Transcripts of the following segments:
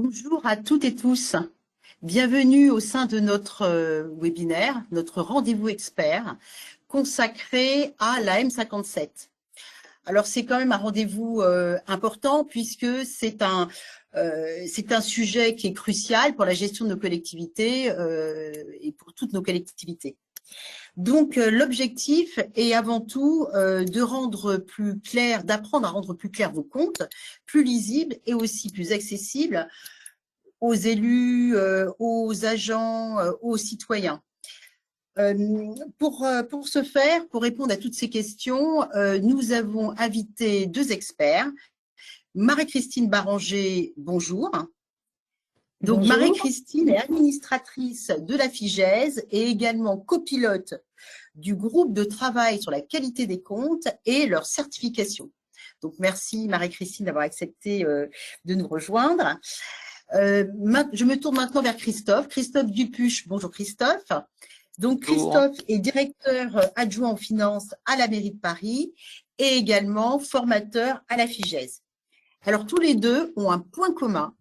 Bonjour à toutes et tous. Bienvenue au sein de notre webinaire, notre rendez-vous expert consacré à la M57. Alors, c'est quand même un rendez-vous important puisque c'est un sujet qui est crucial pour la gestion de nos collectivités et pour toutes nos collectivités. Donc, l'objectif est avant tout de rendre plus clair, d'apprendre à rendre plus clair vos comptes, plus lisibles et aussi plus accessibles aux élus, aux agents, aux citoyens. Pour ce faire, pour répondre à toutes ces questions, nous avons invité deux experts. Marie-Christine Baranger, bonjour. Donc, Marie-Christine est administratrice de la FIGES et également copilote du groupe de travail sur la qualité des comptes et leur certification. Donc, merci Marie-Christine d'avoir accepté de nous rejoindre. Je me tourne maintenant vers Christophe. Christophe Dupuche, bonjour Christophe. Donc Christophe est directeur adjoint en finances à la mairie de Paris et également formateur à la FIGES. Alors tous les deux ont un point commun.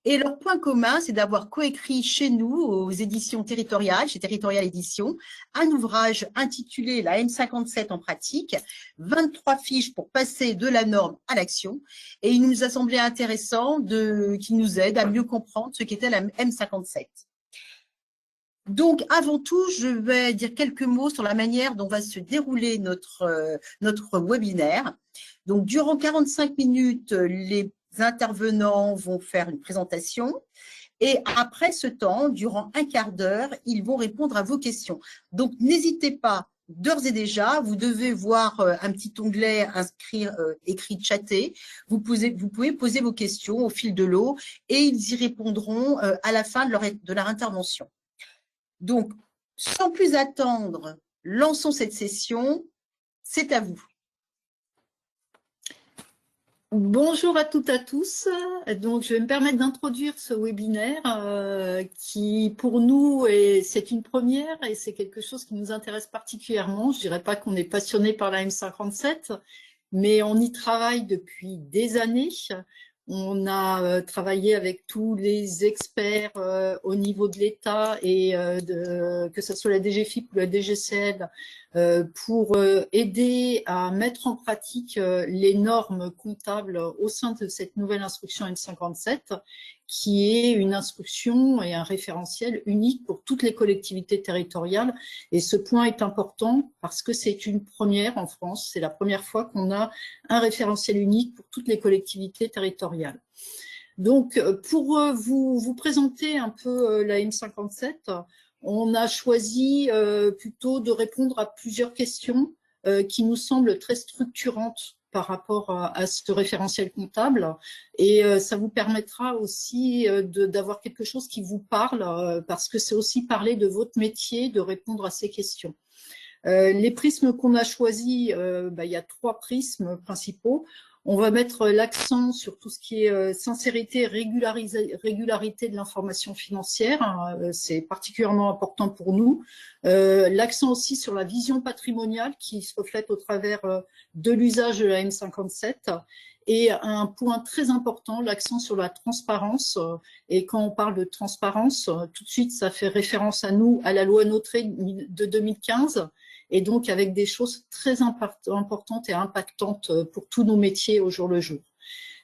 Et leur point commun, c'est d'avoir coécrit chez nous, aux éditions territoriales, chez Territorial Éditions, un ouvrage intitulé La M57 en pratique, 23 fiches pour passer de la norme à l'action. Et il nous a semblé intéressant qu'il nous aide à mieux comprendre ce qu'était la M57. Donc, avant tout, je vais dire quelques mots sur la manière dont va se dérouler notre webinaire. Donc, durant 45 minutes, les intervenants vont faire une présentation et après ce temps, durant un quart d'heure, ils vont répondre à vos questions. Donc, n'hésitez pas, d'ores et déjà, vous devez voir un petit onglet écrit chatter. Vous pouvez poser vos questions au fil de l'eau et ils y répondront à la fin de leur intervention. Donc, sans plus attendre, lançons cette session. C'est à vous. Bonjour à toutes et à tous. Donc, je vais me permettre d'introduire ce webinaire qui, pour nous, c'est une première et c'est quelque chose qui nous intéresse particulièrement. Je dirais pas qu'on est passionné par la M57, mais on y travaille depuis des années. On a travaillé avec tous les experts au niveau de l'État et que ce soit la DGFiP ou la DGCL pour aider à mettre en pratique les normes comptables au sein de cette nouvelle instruction M57, qui est une instruction et un référentiel unique pour toutes les collectivités territoriales. Et ce point est important parce que c'est une première en France. C'est la première fois qu'on a un référentiel unique pour toutes les collectivités territoriales. Donc, pour vous présenter un peu la M57, on a choisi plutôt de répondre à plusieurs questions qui nous semblent très structurantes par rapport à ce référentiel comptable, et ça vous permettra aussi d'avoir quelque chose qui vous parle, parce que c'est aussi parler de votre métier, de répondre à ces questions. Les prismes qu'on a choisis, il y a 3 prismes principaux. On va mettre l'accent sur tout ce qui est sincérité, régularité de l'information financière. C'est particulièrement important pour nous. L'accent aussi sur la vision patrimoniale qui se reflète au travers de l'usage de la M57. Et un point très important, l'accent sur la transparence. Et quand on parle de transparence, tout de suite, ça fait référence à nous, à la loi Notré de 2015. Et donc avec des choses très importantes et impactantes pour tous nos métiers au jour le jour.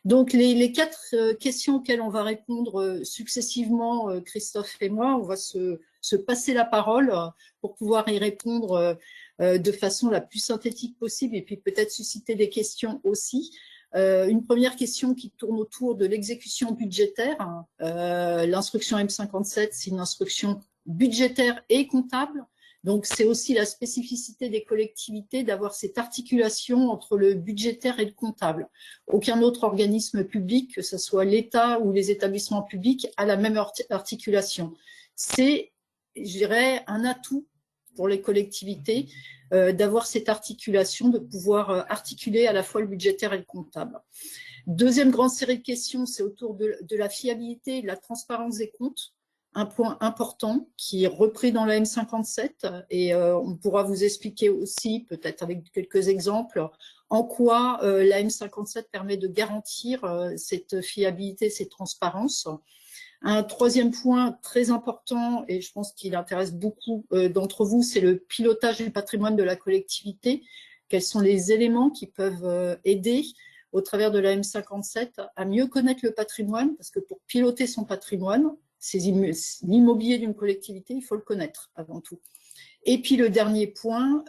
Donc les 4 questions auxquelles on va répondre successivement, Christophe et moi, on va se passer la parole pour pouvoir y répondre de façon la plus synthétique possible et puis peut-être susciter des questions aussi. Une première question qui tourne autour de l'exécution budgétaire. L'instruction M57, c'est une instruction budgétaire et comptable. Donc, c'est aussi la spécificité des collectivités d'avoir cette articulation entre le budgétaire et le comptable. Aucun autre organisme public, que ce soit l'État ou les établissements publics, a la même articulation. C'est, je dirais, un atout pour les collectivités d'avoir cette articulation, de pouvoir articuler à la fois le budgétaire et le comptable. Deuxième grande série de questions, c'est autour de la fiabilité et de la transparence des comptes. Un point important qui est repris dans la M57 et on pourra vous expliquer aussi, peut-être avec quelques exemples, en quoi la M57 permet de garantir cette fiabilité, cette transparence. Un troisième point très important, et je pense qu'il intéresse beaucoup d'entre vous, c'est le pilotage du patrimoine de la collectivité. Quels sont les éléments qui peuvent aider au travers de la M57 à mieux connaître le patrimoine, parce que pour piloter son patrimoine, l'immobilier d'une collectivité, il faut le connaître avant tout. Et puis le dernier point,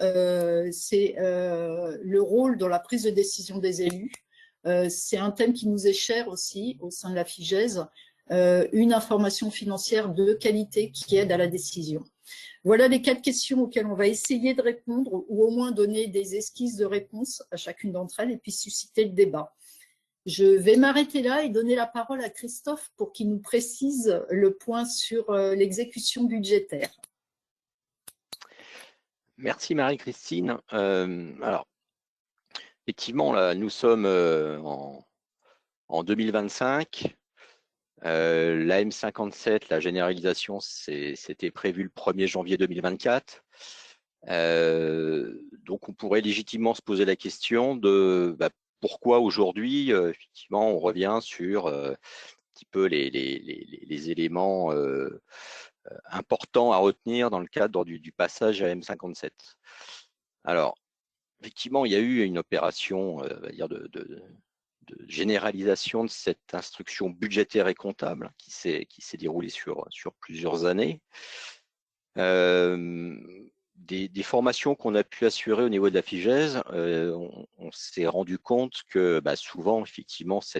c'est le rôle dans la prise de décision des élus. C'est un thème qui nous est cher aussi au sein de la FIGES, une information financière de qualité qui aide à la décision. Voilà les 4 questions auxquelles on va essayer de répondre, ou au moins donner des esquisses de réponse à chacune d'entre elles et puis susciter le débat. Je vais m'arrêter là et donner la parole à Christophe pour qu'il nous précise le point sur l'exécution budgétaire. Merci Marie-Christine. Alors, effectivement, là, nous sommes en 2025. La M57, la généralisation, c'était prévu le 1er janvier 2024. Donc, on pourrait légitimement se poser la question de pourquoi aujourd'hui, effectivement, on revient sur un petit peu les éléments importants à retenir dans le cadre du passage à M57. Alors, effectivement, il y a eu une opération on va dire de généralisation de cette instruction budgétaire et comptable qui s'est déroulée sur plusieurs années. Des formations qu'on a pu assurer au niveau de la FIGES, on s'est rendu compte que souvent, effectivement, ce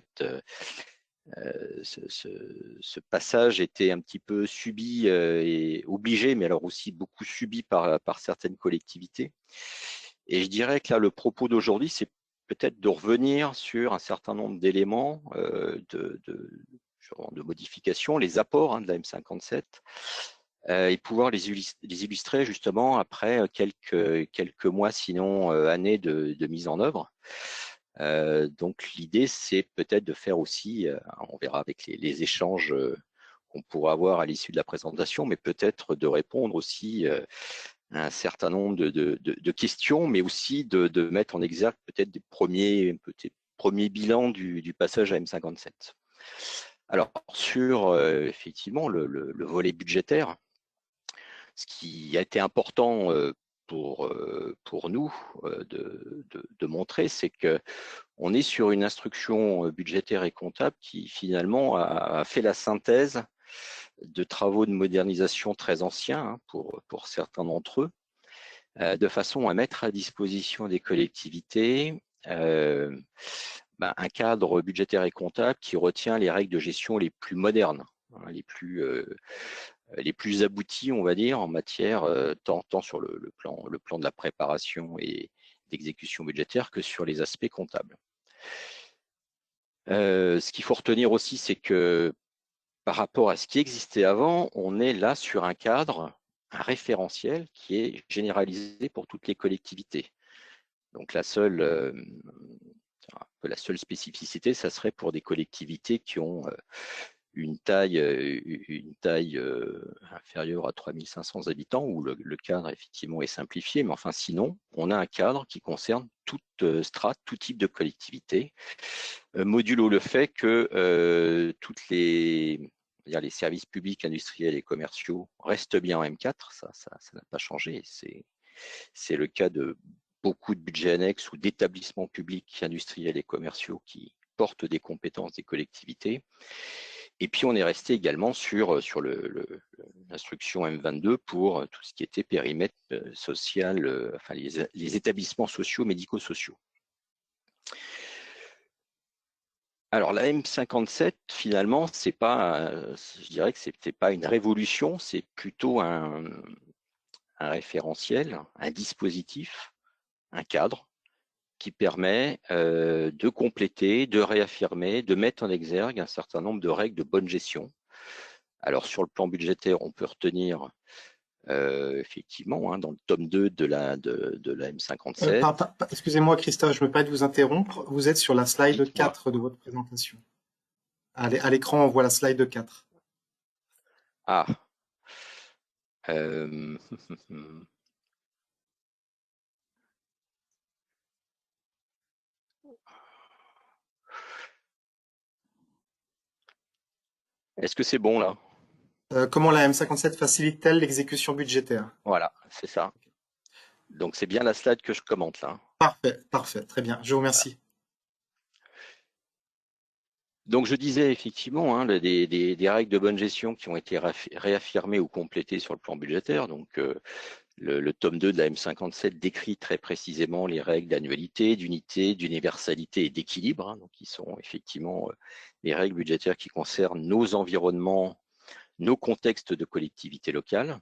passage était un petit peu subi et obligé, mais alors aussi beaucoup subi par certaines collectivités. Et je dirais que là, le propos d'aujourd'hui, c'est peut-être de revenir sur un certain nombre d'éléments de modification, les apports de la M57, et pouvoir les illustrer justement après quelques mois, sinon années de mise en œuvre. Donc l'idée, c'est peut-être de faire aussi, on verra avec les échanges qu'on pourra avoir à l'issue de la présentation, mais peut-être de répondre aussi à un certain nombre de questions, mais aussi de mettre en exergue peut-être des premiers bilans du passage à M57. Alors sur effectivement le volet budgétaire, ce qui a été important pour nous de montrer, c'est que on est sur une instruction budgétaire et comptable qui finalement a fait la synthèse de travaux de modernisation très anciens pour certains d'entre eux, de façon à mettre à disposition des collectivités un cadre budgétaire et comptable qui retient les règles de gestion les plus modernes, les plus abouties, on va dire, en matière tant sur le plan de la préparation et d'exécution budgétaire que sur les aspects comptables. Ce qu'il faut retenir aussi, c'est que par rapport à ce qui existait avant, on est là sur un cadre, un référentiel qui est généralisé pour toutes les collectivités. Donc la seule spécificité, ça serait pour des collectivités qui ont une taille inférieure à 3500 habitants, où le cadre effectivement est simplifié, mais enfin sinon, on a un cadre qui concerne toute strate, tout type de collectivité, modulo le fait que toutes les services publics, industriels et commerciaux restent bien en M4, ça n'a pas changé, c'est le cas de beaucoup de budgets annexes ou d'établissements publics, industriels et commerciaux qui portent des compétences des collectivités. Et puis, on est resté également sur l'instruction M22 pour tout ce qui était périmètre social, enfin les établissements sociaux, médico-sociaux. Alors, la M57, finalement, je dirais que c'est pas une révolution, c'est plutôt un référentiel, un dispositif, un cadre qui permet de compléter, de réaffirmer, de mettre en exergue un certain nombre de règles de bonne gestion. Alors sur le plan budgétaire, on peut retenir effectivement dans le tome 2 de la M57. Excusez-moi Christophe, je me permets de vous interrompre. Vous êtes sur la slide 4 de votre présentation. À l'écran, on voit la slide 4. Ah. Est-ce que c'est bon là? Comment la M57 facilite-t-elle l'exécution budgétaire? Voilà, c'est ça. Donc c'est bien la slide que je commente là. Parfait, parfait, très bien, je vous remercie. Donc je disais effectivement des règles de bonne gestion qui ont été réaffirmées ou complétées sur le plan budgétaire. Donc le tome 2 de la M57 décrit très précisément les règles d'annualité, d'unité, d'universalité et d'équilibre, donc qui sont effectivement les règles budgétaires qui concernent nos environnements, nos contextes de collectivités locales.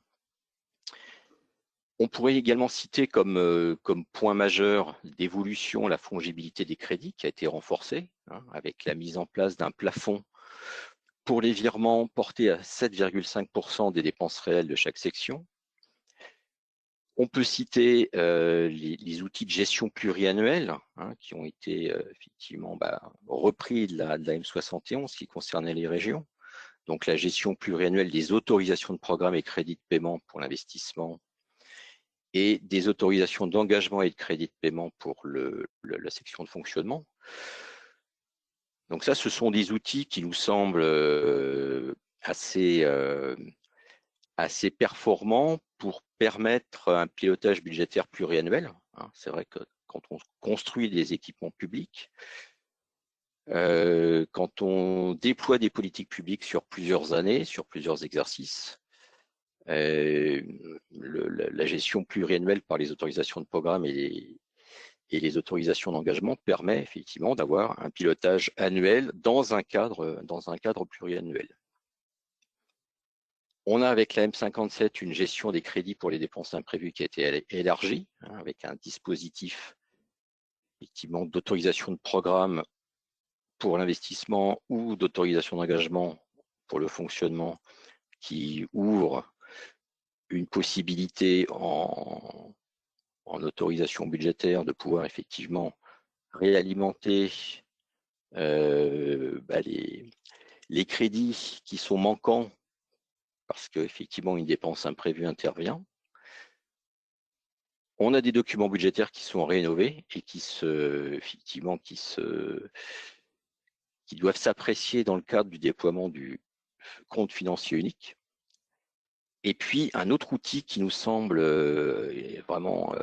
On pourrait également citer comme point majeur d'évolution la fongibilité des crédits qui a été renforcée avec la mise en place d'un plafond pour les virements portés à 7,5% des dépenses réelles de chaque section. On peut citer les outils de gestion pluriannuelle qui ont été effectivement repris de la M71 qui concernait les régions. Donc la gestion pluriannuelle des autorisations de programme et crédits de paiement pour l'investissement et des autorisations d'engagement et de crédit de paiement pour la section de fonctionnement. Donc ça, ce sont des outils qui nous semblent assez performants pour permettre un pilotage budgétaire pluriannuel. C'est vrai que quand on construit des équipements publics, quand on déploie des politiques publiques sur plusieurs années, sur plusieurs exercices, la gestion pluriannuelle par les autorisations de programme et les autorisations d'engagement permet effectivement d'avoir un pilotage annuel dans un cadre pluriannuel. On a avec la M57 une gestion des crédits pour les dépenses imprévues qui a été élargie, avec un dispositif effectivement d'autorisation de programme pour l'investissement ou d'autorisation d'engagement pour le fonctionnement qui ouvre une possibilité en autorisation budgétaire de pouvoir effectivement réalimenter les crédits qui sont manquants parce qu'effectivement une dépense imprévue intervient. On a des documents budgétaires qui sont rénovés et qui doivent s'apprécier dans le cadre du déploiement du compte financier unique. Et puis un autre outil qui nous semble vraiment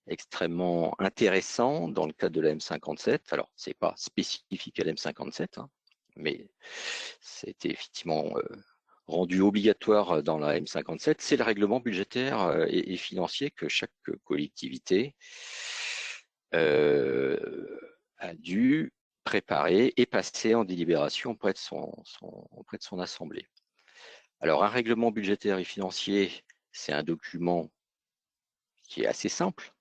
extrêmement intéressant dans le cadre de la M57. Alors, ce n'est pas spécifique à la M57, mais c'était effectivement rendu obligatoire dans la M57, c'est le règlement budgétaire et financier que chaque collectivité a dû préparer et passer en délibération auprès de son assemblée. Alors, un règlement budgétaire et financier, c'est un document qui est assez simple,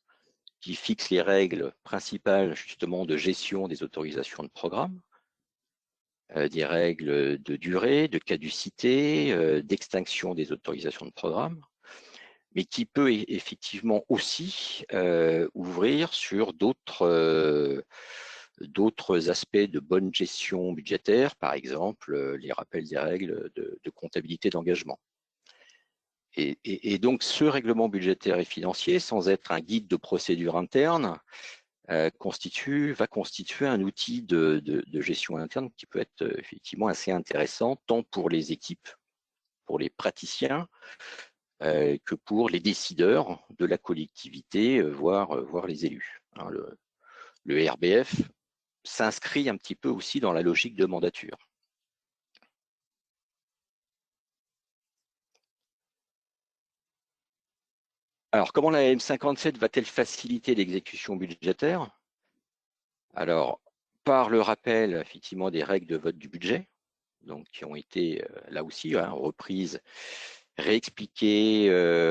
qui fixe les règles principales justement de gestion des autorisations de programme, des règles de durée, de caducité, d'extinction des autorisations de programme, mais qui peut effectivement aussi ouvrir sur d'autres aspects de bonne gestion budgétaire, par exemple les rappels des règles de comptabilité d'engagement. Et donc ce règlement budgétaire et financier, sans être un guide de procédure interne, va constituer un outil de gestion interne qui peut être effectivement assez intéressant, tant pour les équipes, pour les praticiens, que pour les décideurs de la collectivité, voire les élus. Le RBF s'inscrit un petit peu aussi dans la logique de mandature. Alors, comment la M57 va-t-elle faciliter l'exécution budgétaire? Alors, par le rappel, effectivement, des règles de vote du budget, donc qui ont été, là aussi, reprises, réexpliquées,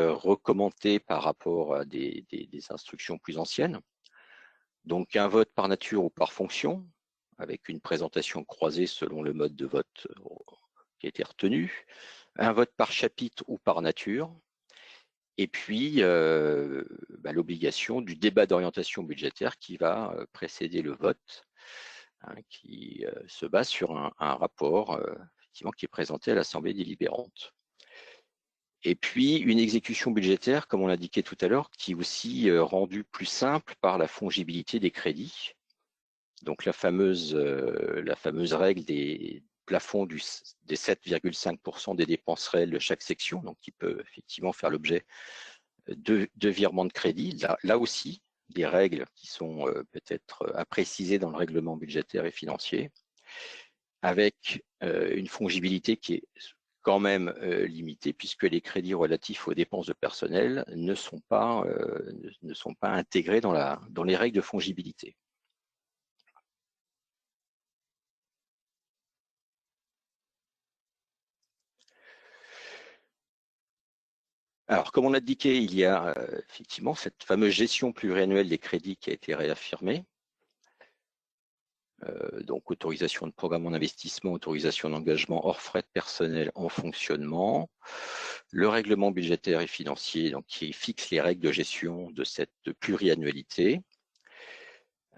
recommentées par rapport à des instructions plus anciennes. Donc, un vote par nature ou par fonction, avec une présentation croisée selon le mode de vote qui a été retenu, un vote par chapitre ou par nature, et puis l'obligation du débat d'orientation budgétaire qui va précéder le vote, qui se base sur un rapport effectivement, qui est présenté à l'Assemblée délibérante. Et puis une exécution budgétaire, comme on l'indiquait tout à l'heure, qui est aussi rendue plus simple par la fongibilité des crédits. Donc la fameuse règle des plafond des 7,5% des dépenses réelles de chaque section, donc qui peut effectivement faire l'objet de virements de crédit. Là aussi, des règles qui sont peut-être à préciser dans le règlement budgétaire et financier, avec une fongibilité qui est quand même limitée, puisque les crédits relatifs aux dépenses de personnel ne sont pas intégrés dans les règles de fongibilité. Alors, comme on l'a indiqué, il y a effectivement cette fameuse gestion pluriannuelle des crédits qui a été réaffirmée. Donc, autorisation de programme en investissement, autorisation d'engagement hors frais de personnel en fonctionnement. Le règlement budgétaire et financier donc, qui fixe les règles de gestion de cette pluriannualité.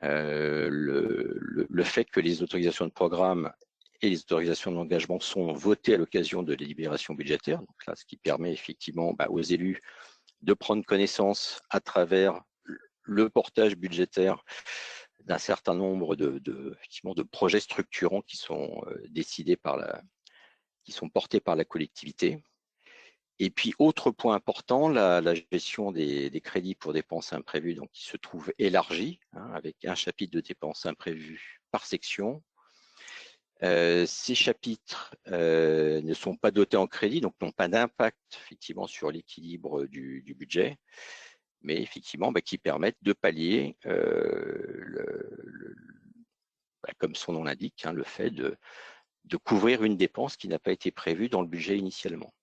Le fait que les autorisations de programme et les autorisations d'engagement sont votées à l'occasion de délibérations budgétaires. Donc là, ce qui permet effectivement aux élus de prendre connaissance à travers le portage budgétaire d'un certain nombre de projets structurants qui sont décidés qui sont portés par la collectivité. Et puis, autre point important, la gestion des crédits pour dépenses imprévues, donc qui se trouve élargie, avec un chapitre de dépenses imprévues par section. Ces chapitres ne sont pas dotés en crédit, donc n'ont pas d'impact effectivement sur l'équilibre du budget, mais effectivement qui permettent de pallier, comme son nom l'indique, le fait de couvrir une dépense qui n'a pas été prévue dans le budget initialement.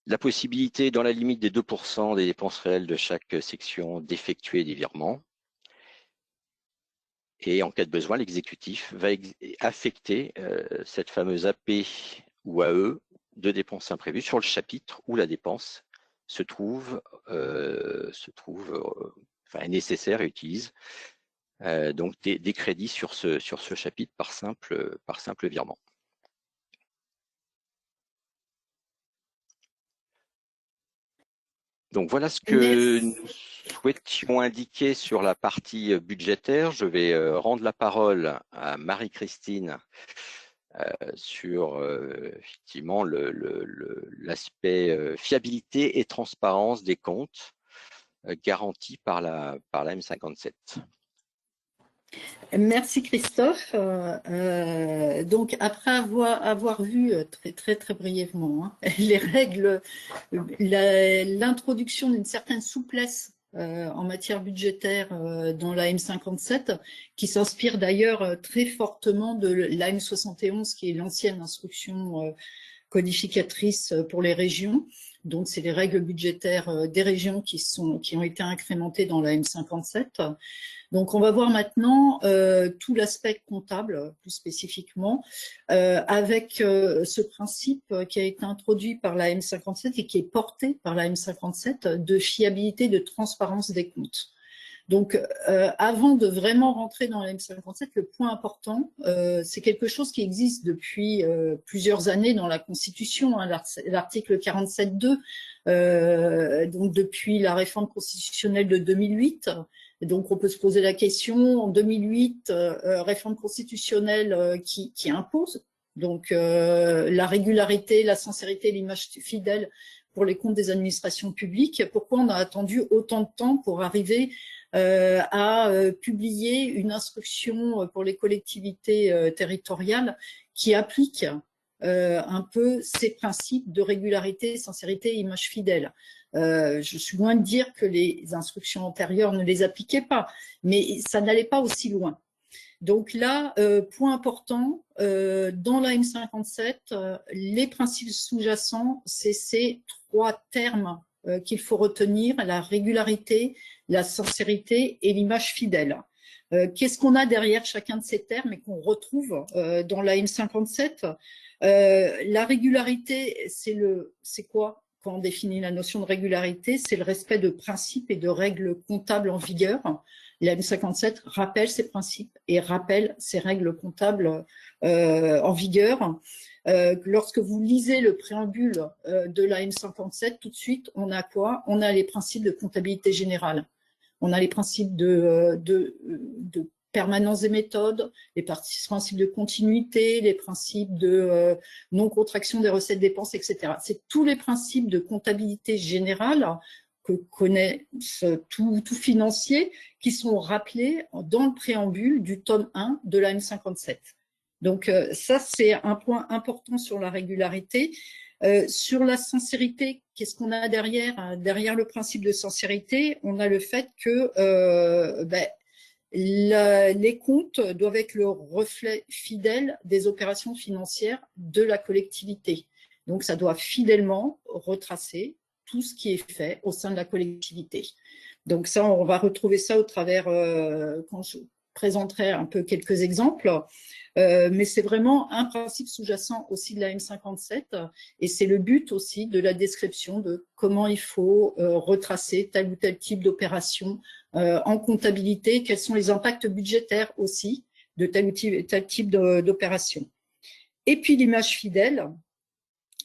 La possibilité, dans la limite des 2% des dépenses réelles de chaque section, d'effectuer des virements. Et en cas de besoin, l'exécutif va affecter cette fameuse AP ou AE de dépenses imprévues sur le chapitre où la dépense est nécessaire et utilise donc des crédits sur ce chapitre par simple virement. Donc voilà ce que nous souhaitions indiquer sur la partie budgétaire. Je vais rendre la parole à Marie-Christine sur effectivement l'aspect fiabilité et transparence des comptes garantis par la M57. Merci Christophe. Donc après avoir vu très brièvement les règles, l'introduction d'une certaine souplesse en matière budgétaire dans la M57, qui s'inspire d'ailleurs très fortement de la M71, qui est l'ancienne instruction codificatrice pour les régions. Donc, c'est les règles budgétaires des régions qui ont été incrémentées dans la M57. Donc, on va voir maintenant tout l'aspect comptable, plus spécifiquement, avec ce principe qui a été introduit par la M57 et qui est porté par la M57 de fiabilité, de transparence des comptes. Donc, avant de vraiment rentrer dans la M57, le point important, c'est quelque chose qui existe depuis plusieurs années dans la Constitution, l'article 47.2, donc depuis la réforme constitutionnelle de 2008. Donc, on peut se poser la question, en 2008, réforme constitutionnelle qui impose donc la régularité, la sincérité, l'image fidèle pour les comptes des administrations publiques. Pourquoi on a attendu autant de temps pour arriver à publier une instruction pour les collectivités territoriales qui applique un peu ces principes de régularité, sincérité, image fidèle. Je suis loin de dire que les instructions antérieures ne les appliquaient pas, mais ça n'allait pas aussi loin. Donc là, point important, dans la M57, les principes sous-jacents, c'est ces trois termes qu'il faut retenir, la régularité, la sincérité et l'image fidèle. Qu'est-ce qu'on a derrière chacun de ces termes et qu'on retrouve dans la M57? La régularité, c'est quoi? Quand on définit la notion de régularité, c'est le respect de principes et de règles comptables en vigueur. La M57 rappelle ces principes et rappelle ces règles comptables en vigueur. Lorsque vous lisez le préambule de la M57, tout de suite, on a quoi? On a les principes de comptabilité générale. On a les principes de permanence des méthodes, les principes de continuité, les principes de non-contraction des recettes dépenses, etc. C'est tous les principes de comptabilité générale que connaissent tout financier qui sont rappelés dans le préambule du tome 1 de la M57. Donc ça, c'est un point important sur la régularité. Sur la sincérité, qu'est-ce qu'on a derrière? Derrière le principe de sincérité, on a le fait que les comptes doivent être le reflet fidèle des opérations financières de la collectivité. Donc, ça doit fidèlement retracer tout ce qui est fait au sein de la collectivité. Donc ça, on va retrouver ça au travers, quand je présenterai un peu quelques exemples. Mais c'est vraiment un principe sous-jacent aussi de la M57 et c'est le but aussi de la description de comment il faut retracer tel ou tel type d'opération en comptabilité, quels sont les impacts budgétaires aussi de tel ou tel type d'opération. Et puis l'image fidèle.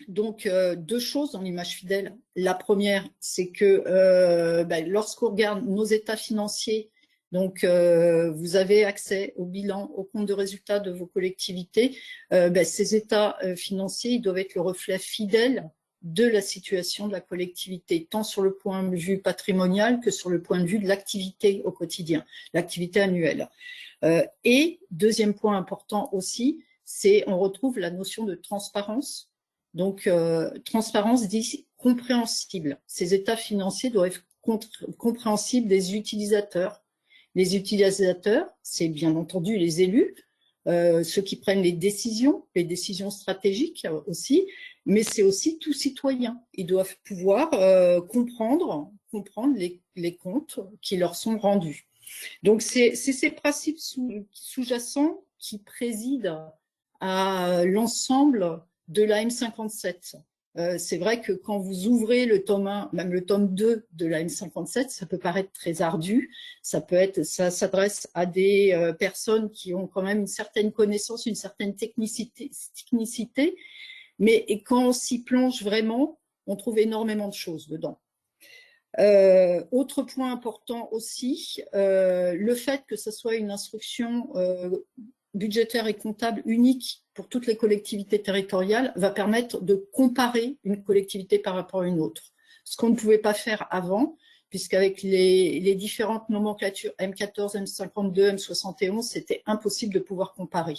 Donc, deux choses dans l'image fidèle. La première, c'est que lorsqu'on regarde nos états financiers, donc vous avez accès au bilan, au compte de résultats de vos collectivités, ces états financiers, ils doivent être le reflet fidèle de la situation de la collectivité, tant sur le point de vue patrimonial que sur le point de vue de l'activité au quotidien, l'activité annuelle. Et deuxième point important aussi, c'est on retrouve la notion de transparence. Donc, transparence dit compréhensible. Ces états financiers doivent être compréhensibles des utilisateurs. Les utilisateurs, c'est bien entendu les élus, ceux qui prennent les décisions stratégiques aussi, mais c'est aussi tout citoyen. Ils doivent pouvoir comprendre les comptes qui leur sont rendus. Donc, c'est ces principes sous-jacents qui président à l'ensemble de la M57. C'est vrai que quand vous ouvrez le tome 1, même le tome 2 de la M57, ça peut paraître très ardu. Ça s'adresse à des personnes qui ont quand même une certaine connaissance, une certaine technicité, mais quand on s'y plonge vraiment, on trouve énormément de choses dedans. Autre point important aussi, le fait que ce soit une instruction budgétaire et comptable unique pour toutes les collectivités territoriales va permettre de comparer une collectivité par rapport à une autre. Ce qu'on ne pouvait pas faire avant, puisqu'avec les différentes nomenclatures M14, M52, M71, c'était impossible de pouvoir comparer.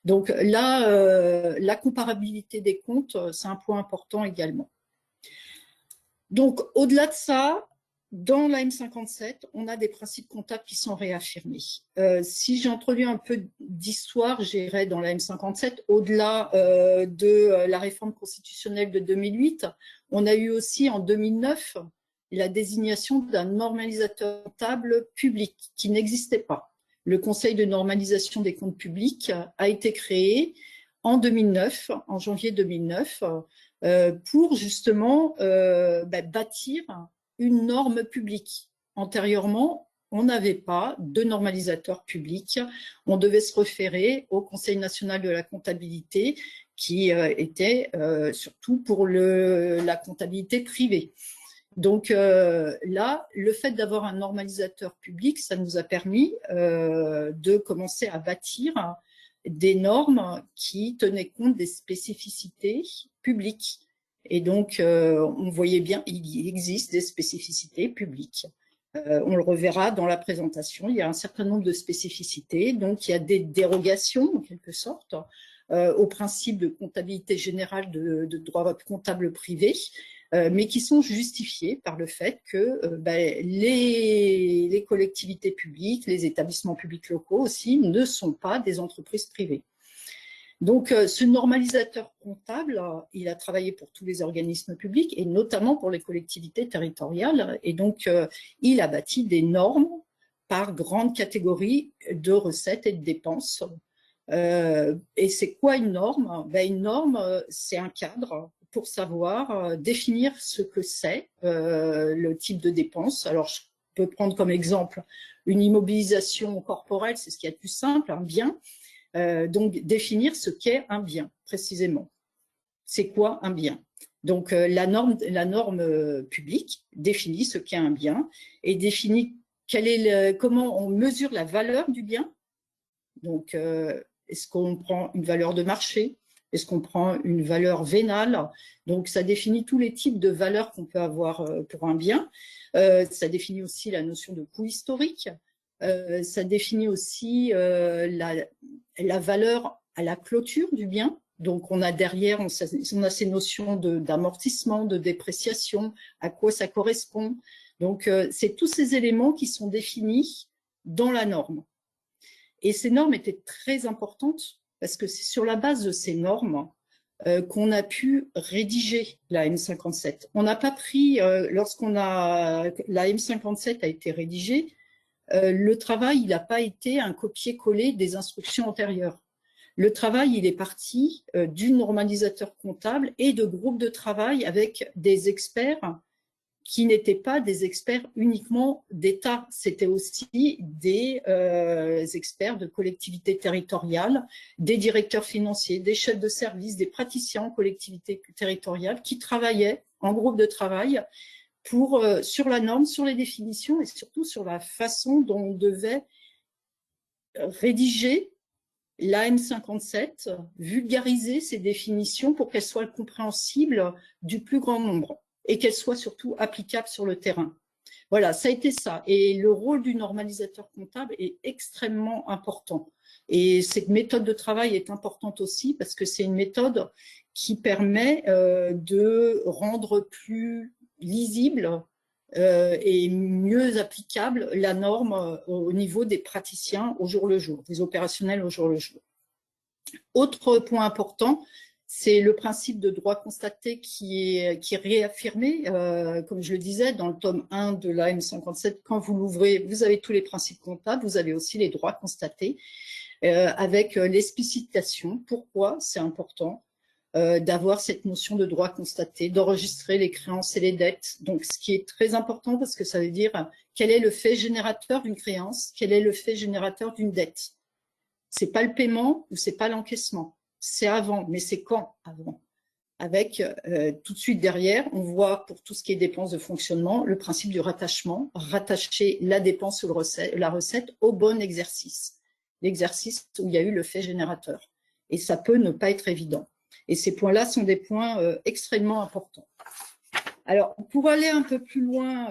Donc là, la comparabilité des comptes, c'est un point important également. Donc, au-delà de ça, dans la M57, on a des principes comptables qui sont réaffirmés. Si j'introduis un peu d'histoire, j'irai dans la M57, au-delà de la réforme constitutionnelle de 2008, on a eu aussi en 2009 la désignation d'un normalisateur comptable public qui n'existait pas. Le Conseil de normalisation des comptes publics a été créé en 2009, en janvier 2009, pour justement bâtir une norme publique. Antérieurement, on n'avait pas de normalisateur public. On devait se référer au Conseil national de la comptabilité qui était surtout pour la comptabilité privée. Donc là, le fait d'avoir un normalisateur public, ça nous a permis de commencer à bâtir des normes qui tenaient compte des spécificités publiques. Et donc, on voyait bien, il existe des spécificités publiques. On le reverra dans la présentation, il y a un certain nombre de spécificités. Donc, il y a des dérogations, en quelque sorte, au principe de comptabilité générale de droit comptable privé, mais qui sont justifiées par le fait que les collectivités publiques, les établissements publics locaux aussi, ne sont pas des entreprises privées. Donc, ce normalisateur comptable, il a travaillé pour tous les organismes publics et notamment pour les collectivités territoriales. Et donc, il a bâti des normes par grande catégorie de recettes et de dépenses. Et c'est quoi une norme? Une norme, c'est un cadre pour savoir définir ce que c'est le type de dépense. Alors, je peux prendre comme exemple une immobilisation corporelle, c'est ce qui est le plus simple, un bien. Donc, définir ce qu'est un bien, précisément. C'est quoi un bien? Donc, la norme publique définit ce qu'est un bien et définit comment on mesure la valeur du bien Donc, est-ce qu'on prend une valeur de marché? Est-ce qu'on prend une valeur vénale? Donc, ça définit tous les types de valeurs qu'on peut avoir pour un bien. Ça définit aussi la notion de coût historique. Ça définit aussi la valeur à la clôture du bien. Donc, on a derrière, on a ces notions d'amortissement, de dépréciation, à quoi ça correspond. Donc, c'est tous ces éléments qui sont définis dans la norme. Et ces normes étaient très importantes parce que c'est sur la base de ces normes qu'on a pu rédiger la M57. On n'a pas pris, la M57 a été rédigée, le travail, il n'a pas été un copier-coller des instructions antérieures. Le travail, il est parti du normalisateur comptable et de groupes de travail avec des experts qui n'étaient pas des experts uniquement d'État, c'était aussi des experts de collectivités territoriales, des directeurs financiers, des chefs de service, des praticiens en collectivités territoriales qui travaillaient en groupe de travail sur la norme, sur les définitions et surtout sur la façon dont on devait rédiger la M57, vulgariser ces définitions pour qu'elles soient compréhensibles du plus grand nombre et qu'elles soient surtout applicables sur le terrain. Voilà, ça a été ça. Et le rôle du normalisateur comptable est extrêmement important. Et cette méthode de travail est importante aussi parce que c'est une méthode qui permet de rendre plus lisible et mieux applicable la norme au niveau des praticiens au jour le jour, des opérationnels au jour le jour. Autre point important, c'est le principe de droit constaté qui est réaffirmé, comme je le disais, dans le tome 1 de la M57. Quand vous l'ouvrez, vous avez tous les principes comptables, vous avez aussi les droits constatés, avec l'explicitation. Pourquoi c'est important d'avoir cette notion de droit constaté, d'enregistrer les créances et les dettes. Donc, ce qui est très important parce que ça veut dire quel est le fait générateur d'une créance, quel est le fait générateur d'une dette. C'est pas le paiement ou c'est pas l'encaissement. C'est avant, mais c'est quand avant? Avec tout de suite derrière, on voit pour tout ce qui est dépenses de fonctionnement, le principe du rattachement, rattacher la dépense ou la recette au bon exercice. L'exercice où il y a eu le fait générateur. Et ça peut ne pas être évident. Et ces points-là sont des points extrêmement importants. Alors, pour aller un peu plus loin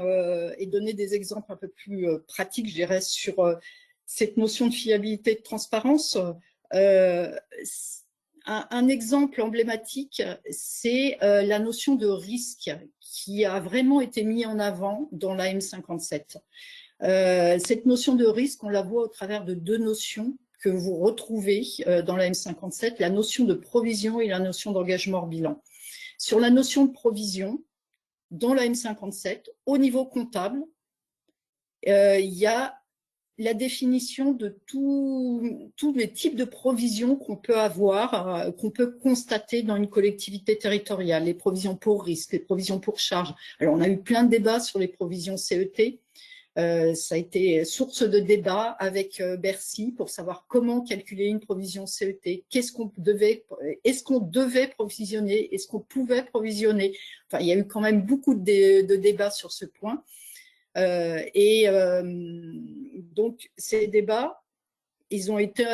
et donner des exemples un peu plus pratiques, je dirais, sur cette notion de fiabilité et de transparence, un exemple emblématique, c'est la notion de risque qui a vraiment été mis en avant dans la M57. Cette notion de risque, on la voit au travers de deux notions que vous retrouvez dans la M57, la notion de provision et la notion d'engagement hors bilan. Sur la notion de provision, dans la M57, au niveau comptable, il y a la définition de tous les types de provisions qu'on peut avoir, qu'on peut constater dans une collectivité territoriale, les provisions pour risque, les provisions pour charge. Alors, on a eu plein de débats sur les provisions CET. Ça a été source de débat avec Bercy pour savoir comment calculer une provision CET, est-ce qu'on devait provisionner, est-ce qu'on pouvait provisionner. Enfin, il y a eu quand même beaucoup de débats sur ce point. Donc, ces débats, ils ont été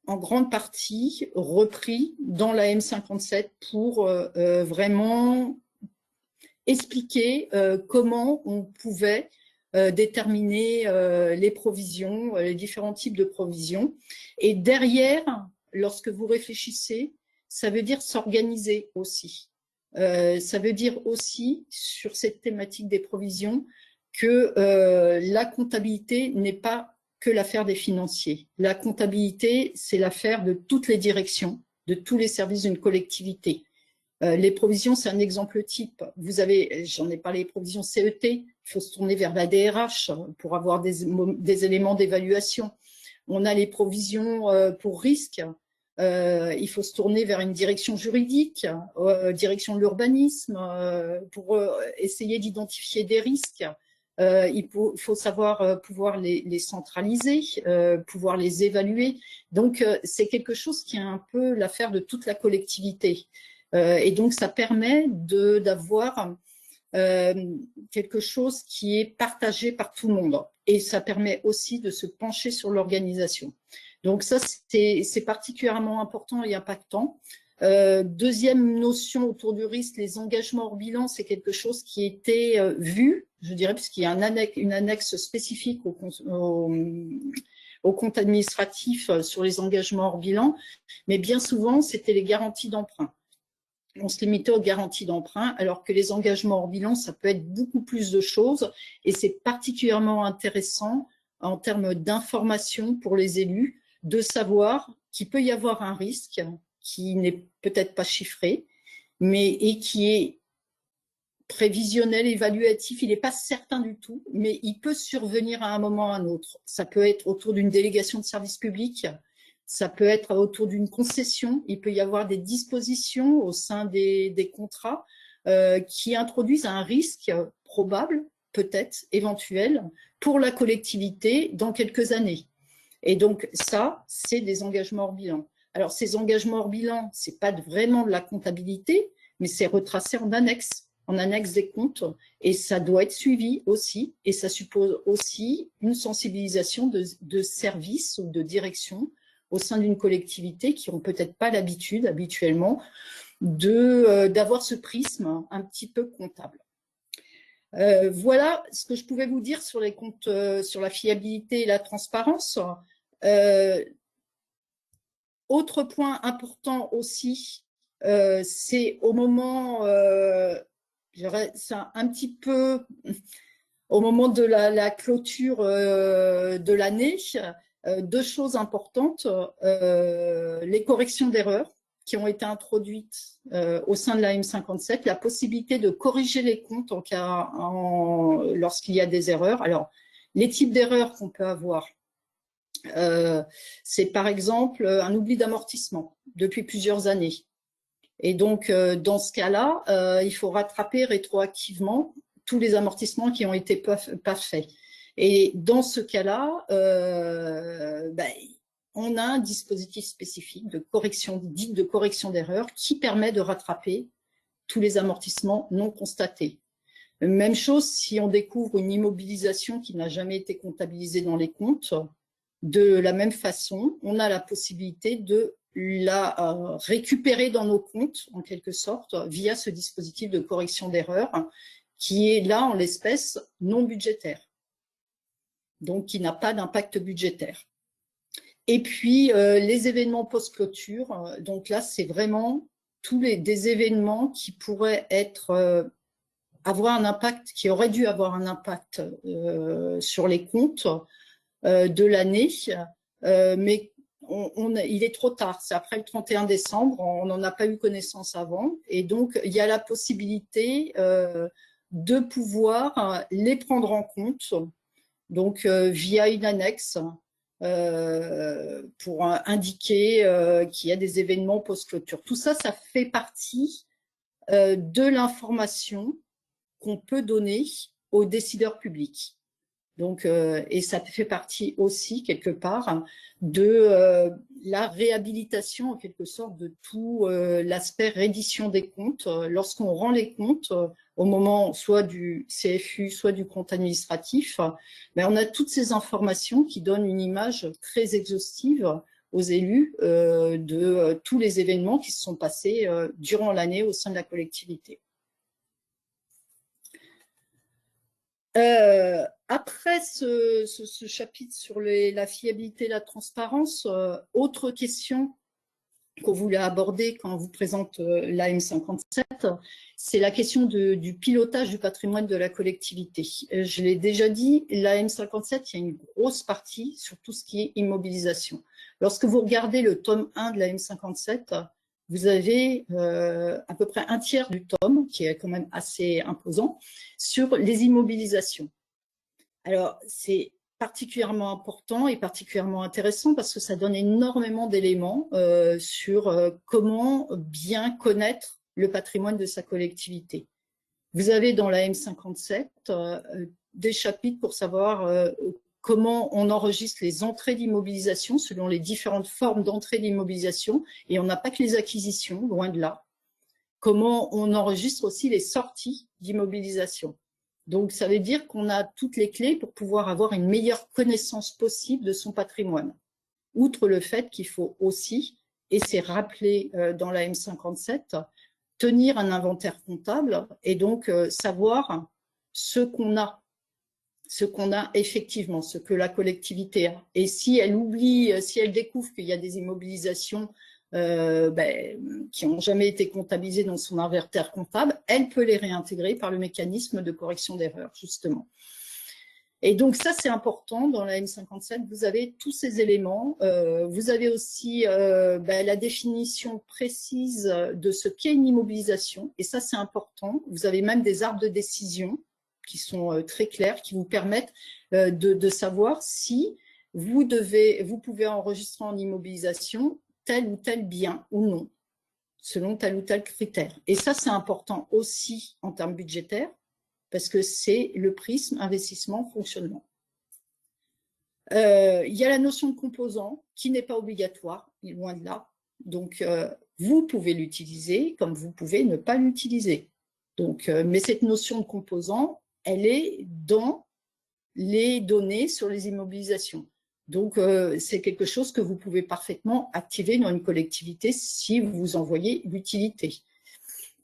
en grande partie repris dans la M57 pour vraiment expliquer comment on pouvait déterminer les provisions, les différents types de provisions. Et derrière, lorsque vous réfléchissez, ça veut dire s'organiser aussi. Ça veut dire aussi, sur cette thématique des provisions, que la comptabilité n'est pas que l'affaire des financiers. La comptabilité, c'est l'affaire de toutes les directions, de tous les services d'une collectivité. Les provisions, c'est un exemple type. Vous avez, j'en ai parlé, les provisions CET, il faut se tourner vers la DRH pour avoir des éléments d'évaluation. On a les provisions pour risque, il faut se tourner vers une direction juridique, direction de l'urbanisme, pour essayer d'identifier des risques. Il faut savoir pouvoir les centraliser, pouvoir les évaluer. Donc, c'est quelque chose qui est un peu l'affaire de toute la collectivité. Et donc, ça permet d'avoir quelque chose qui est partagé par tout le monde. Et ça permet aussi de se pencher sur l'organisation. Donc ça, c'est particulièrement important et impactant. Deuxième notion autour du risque, les engagements hors bilan, c'est quelque chose qui était vu, je dirais, puisqu'il y a une annexe spécifique au compte administratif sur les engagements hors bilan, mais bien souvent, c'était les garanties d'emprunt. On se limitait aux garanties d'emprunt, alors que les engagements hors bilan, ça peut être beaucoup plus de choses, et c'est particulièrement intéressant en termes d'information pour les élus, de savoir qu'il peut y avoir un risque qui n'est peut-être pas chiffré, et qui est prévisionnel, évaluatif, il n'est pas certain du tout, mais il peut survenir à un moment ou à un autre. Ça peut être autour d'une délégation de service public, ça peut être autour d'une concession, il peut y avoir des dispositions au sein des contrats qui introduisent un risque probable, peut-être, éventuel, pour la collectivité dans quelques années. Et donc ça, c'est des engagements hors bilan. Alors ces engagements hors bilan, ce n'est pas vraiment de la comptabilité, mais c'est retracé en annexe des comptes, et ça doit être suivi aussi, et ça suppose aussi une sensibilisation de services ou de direction au sein d'une collectivité qui n'ont peut-être pas l'habitude habituellement d'avoir ce prisme un petit peu comptable. Voilà ce que je pouvais vous dire sur les comptes, sur la fiabilité et la transparence. Autre point important aussi, c'est au moment, c'est un petit peu au moment de la clôture de l'année, deux choses importantes, les corrections d'erreurs qui ont été introduites au sein de la M57, la possibilité de corriger les comptes lorsqu'il y a des erreurs. Alors, les types d'erreurs qu'on peut avoir, c'est par exemple un oubli d'amortissement depuis plusieurs années. Et donc, dans ce cas-là, il faut rattraper rétroactivement tous les amortissements qui ont été pas faits. Et dans ce cas-là, on a un dispositif spécifique de correction, dite de correction d'erreur, qui permet de rattraper tous les amortissements non constatés. Même chose si on découvre une immobilisation qui n'a jamais été comptabilisée dans les comptes. De la même façon, on a la possibilité de la récupérer dans nos comptes, en quelque sorte, via ce dispositif de correction d'erreur, qui est là, en l'espèce, non budgétaire, donc qui n'a pas d'impact budgétaire. Et puis, les événements post-clôture, donc là, c'est vraiment des événements qui pourraient avoir un impact, qui auraient dû avoir un impact sur les comptes de l'année, mais il est trop tard, c'est après le 31 décembre, on n'en a pas eu connaissance avant, et donc il y a la possibilité de pouvoir les prendre en compte, donc via une annexe, pour indiquer qu'il y a des événements post-clôture. Tout ça, ça fait partie de l'information qu'on peut donner aux décideurs publics. Donc, et ça fait partie aussi, quelque part, de la réhabilitation, en quelque sorte, de tout l'aspect reddition des comptes. Lorsqu'on rend les comptes, au moment soit du CFU, soit du compte administratif, on a toutes ces informations qui donnent une image très exhaustive aux élus de tous les événements qui se sont passés durant l'année au sein de la collectivité. Après ce chapitre sur la fiabilité et la transparence, autre question qu'on voulait aborder quand on vous présente la M57, c'est la question du pilotage du patrimoine de la collectivité. Je l'ai déjà dit, la M57, il y a une grosse partie sur tout ce qui est immobilisation. Lorsque vous regardez le tome 1 de la M57, vous avez à peu près un tiers du tome, qui est quand même assez imposant, sur les immobilisations. Alors, c'est particulièrement important et particulièrement intéressant parce que ça donne énormément d'éléments sur comment bien connaître le patrimoine de sa collectivité. Vous avez dans la M57 des chapitres pour savoir comment on enregistre les entrées d'immobilisation selon les différentes formes d'entrée d'immobilisation, et on n'a pas que les acquisitions, loin de là. Comment on enregistre aussi les sorties d'immobilisation. Donc, ça veut dire qu'on a toutes les clés pour pouvoir avoir une meilleure connaissance possible de son patrimoine. outre le fait qu'il faut aussi, et c'est rappelé dans la M57, tenir un inventaire comptable et donc savoir ce qu'on a effectivement, ce que la collectivité a. Et si elle oublie, si elle découvre qu'il y a des immobilisations qui n'ont jamais été comptabilisées dans son inventaire comptable, elle peut les réintégrer par le mécanisme de correction d'erreur, justement. Et donc ça, c'est important dans la M57, vous avez tous ces éléments. Vous avez aussi la définition précise de ce qu'est une immobilisation, et ça, c'est important. Vous avez même des arbres de décision qui sont très clairs, qui vous permettent de savoir si vous pouvez enregistrer en immobilisation tel ou tel bien ou non, selon tel ou tel critère. Et ça, c'est important aussi en termes budgétaires, parce que c'est le prisme investissement-fonctionnement. Il y a la notion de composant qui n'est pas obligatoire, loin de là. Donc, vous pouvez l'utiliser comme vous pouvez ne pas l'utiliser. Donc, mais cette notion de composant, elle est dans les données sur les immobilisations. Donc, c'est quelque chose que vous pouvez parfaitement activer dans une collectivité si vous en voyez l'utilité.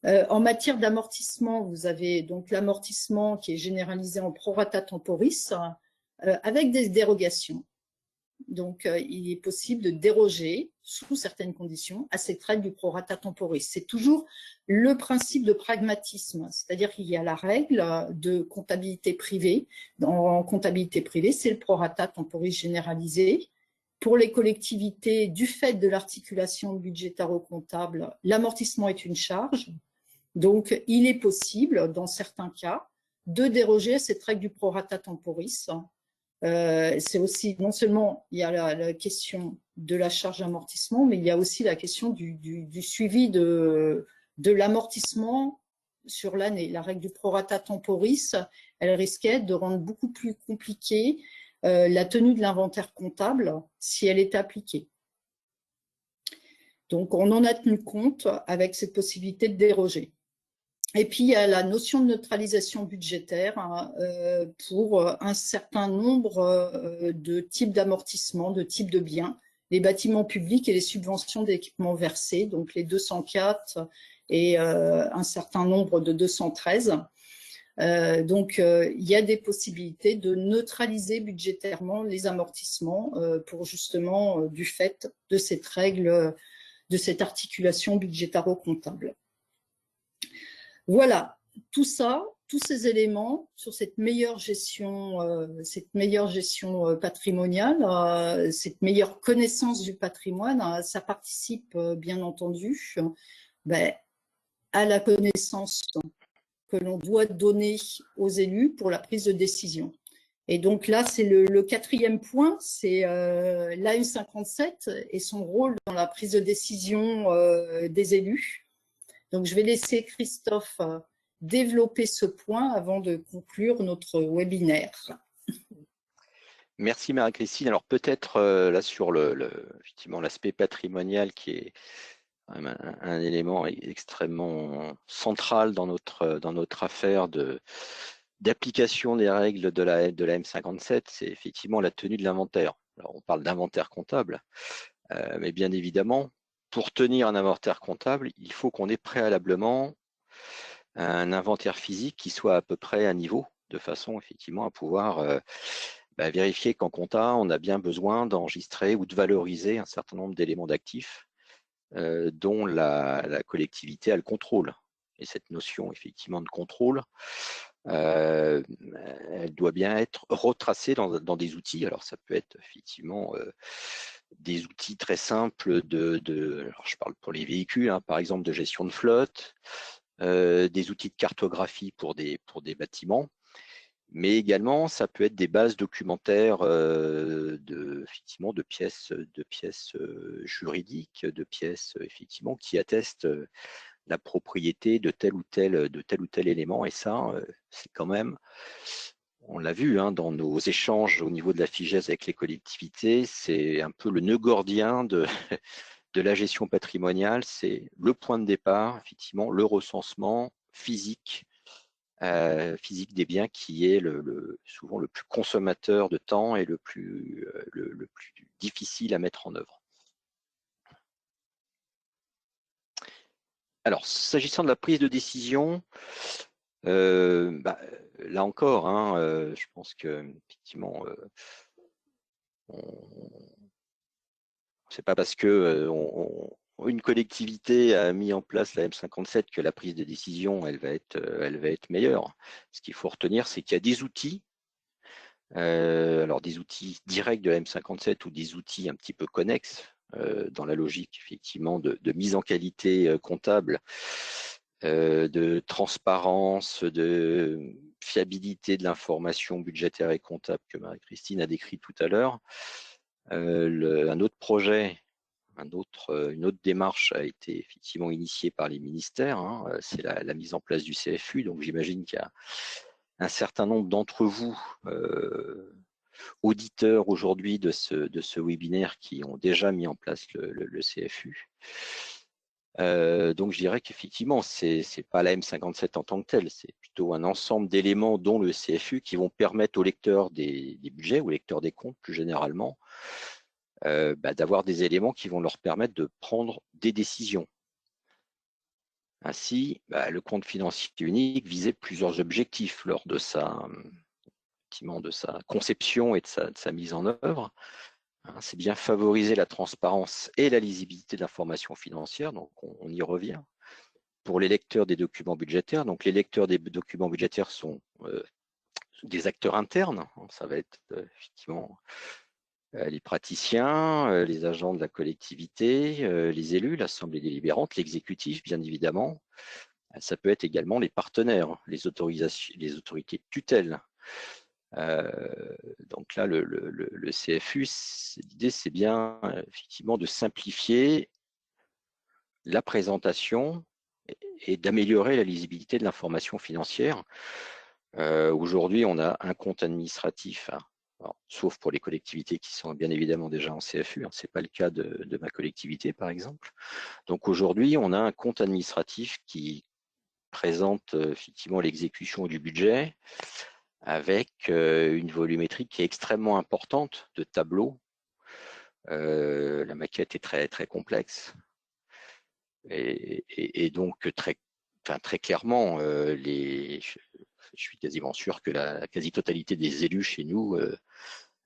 En matière d'amortissement, vous avez donc l'amortissement qui est généralisé en prorata temporis avec des dérogations. Donc, il est possible de déroger, sous certaines conditions, à cette règle du prorata temporis. C'est toujours le principe de pragmatisme, c'est-à-dire qu'il y a la règle de comptabilité privée. En comptabilité privée, c'est le prorata temporis généralisé. Pour les collectivités, du fait de l'articulation budgétaro-comptable, l'amortissement est une charge. Donc, il est possible, dans certains cas, de déroger à cette règle du prorata temporis. C'est aussi, non seulement il y a la question de la charge d'amortissement, mais il y a aussi la question du suivi de l'amortissement sur l'année. La règle du prorata temporis, elle risquait de rendre beaucoup plus compliquée la tenue de l'inventaire comptable si elle était appliquée. Donc, on en a tenu compte avec cette possibilité de déroger. Et puis, il y a la notion de neutralisation budgétaire pour un certain nombre de types d'amortissement, de types de biens, les bâtiments publics et les subventions d'équipements versés, donc les 204 et un certain nombre de 213. Donc, il y a des possibilités de neutraliser budgétairement les amortissements pour justement du fait de cette règle, de cette articulation budgétaro-comptable. Voilà, tout ça, tous ces éléments sur cette meilleure gestion patrimoniale, cette meilleure connaissance du patrimoine, ça participe bien entendu à la connaissance que l'on doit donner aux élus pour la prise de décision. Et donc là, c'est le quatrième point, c'est l'AM57 et son rôle dans la prise de décision des élus. Donc, je vais laisser Christophe développer ce point avant de conclure notre webinaire. Merci Marie-Christine. Alors peut-être là sur effectivement l'aspect patrimonial qui est un élément extrêmement central dans notre affaire d'application des règles de la M57, c'est effectivement la tenue de l'inventaire. Alors on parle d'inventaire comptable, mais bien évidemment, pour tenir un inventaire comptable, il faut qu'on ait préalablement un inventaire physique qui soit à peu près à niveau, de façon effectivement à pouvoir vérifier qu'en compta, on a bien besoin d'enregistrer ou de valoriser un certain nombre d'éléments d'actifs dont la collectivité a le contrôle. Et cette notion effectivement de contrôle, elle doit bien être retracée dans des outils. Alors ça peut être effectivement des outils très simples alors je parle pour les véhicules, hein, par exemple de gestion de flotte, des outils de cartographie pour des bâtiments, mais également ça peut être des bases documentaires effectivement de pièces juridiques, de pièces effectivement qui attestent la propriété de tel ou tel élément. Et ça, c'est quand même, on l'a vu hein, dans nos échanges au niveau de la FIGES avec les collectivités, c'est un peu le nœud gordien de la gestion patrimoniale, c'est le point de départ, effectivement, le recensement physique physique des biens qui est souvent le plus consommateur de temps et le plus difficile à mettre en œuvre. Alors, s'agissant de la prise de décision, là encore, hein, je pense que effectivement, c'est pas parce que une collectivité a mis en place la M57 que la prise de décision elle va être meilleure. Ce qu'il faut retenir, c'est qu'il y a des outils, alors des outils directs de la M57 ou des outils un petit peu connexes dans la logique effectivement de mise en qualité comptable, de transparence, de fiabilité de l'information budgétaire et comptable que Marie-Christine a décrit tout à l'heure. Un autre projet, une autre démarche a été effectivement initiée par les ministères, hein, c'est la mise en place du CFU. Donc j'imagine qu'il y a un certain nombre d'entre vous, auditeurs aujourd'hui de ce webinaire, qui ont déjà mis en place le CFU. Donc je dirais qu'effectivement, c'est pas la M57 en tant que telle, c'est plutôt un ensemble d'éléments dont le CFU qui vont permettre aux lecteurs des budgets, aux lecteurs des comptes plus généralement, d'avoir des éléments qui vont leur permettre de prendre des décisions. Ainsi, le compte financier unique visait plusieurs objectifs lors de sa conception et de sa mise en œuvre. C'est bien favoriser la transparence et la lisibilité de l'information financière, donc on y revient. Pour les lecteurs des documents budgétaires, donc les lecteurs des documents budgétaires sont des acteurs internes, ça va être effectivement les praticiens, les agents de la collectivité, les élus, l'assemblée délibérante, l'exécutif bien évidemment. Ça peut être également les partenaires, les autorités de tutelle. Donc là, le CFU, l'idée c'est bien effectivement de simplifier la présentation et d'améliorer la lisibilité de l'information financière. Aujourd'hui, on a un compte administratif, alors, sauf pour les collectivités qui sont bien évidemment déjà en CFU, ce n'est pas le cas de ma collectivité par exemple. Donc aujourd'hui, on a un compte administratif qui présente effectivement l'exécution du budget, avec une volumétrie qui est extrêmement importante de tableaux. La maquette est très, très complexe. Et donc, très clairement, je suis quasiment sûr que la quasi-totalité des élus chez nous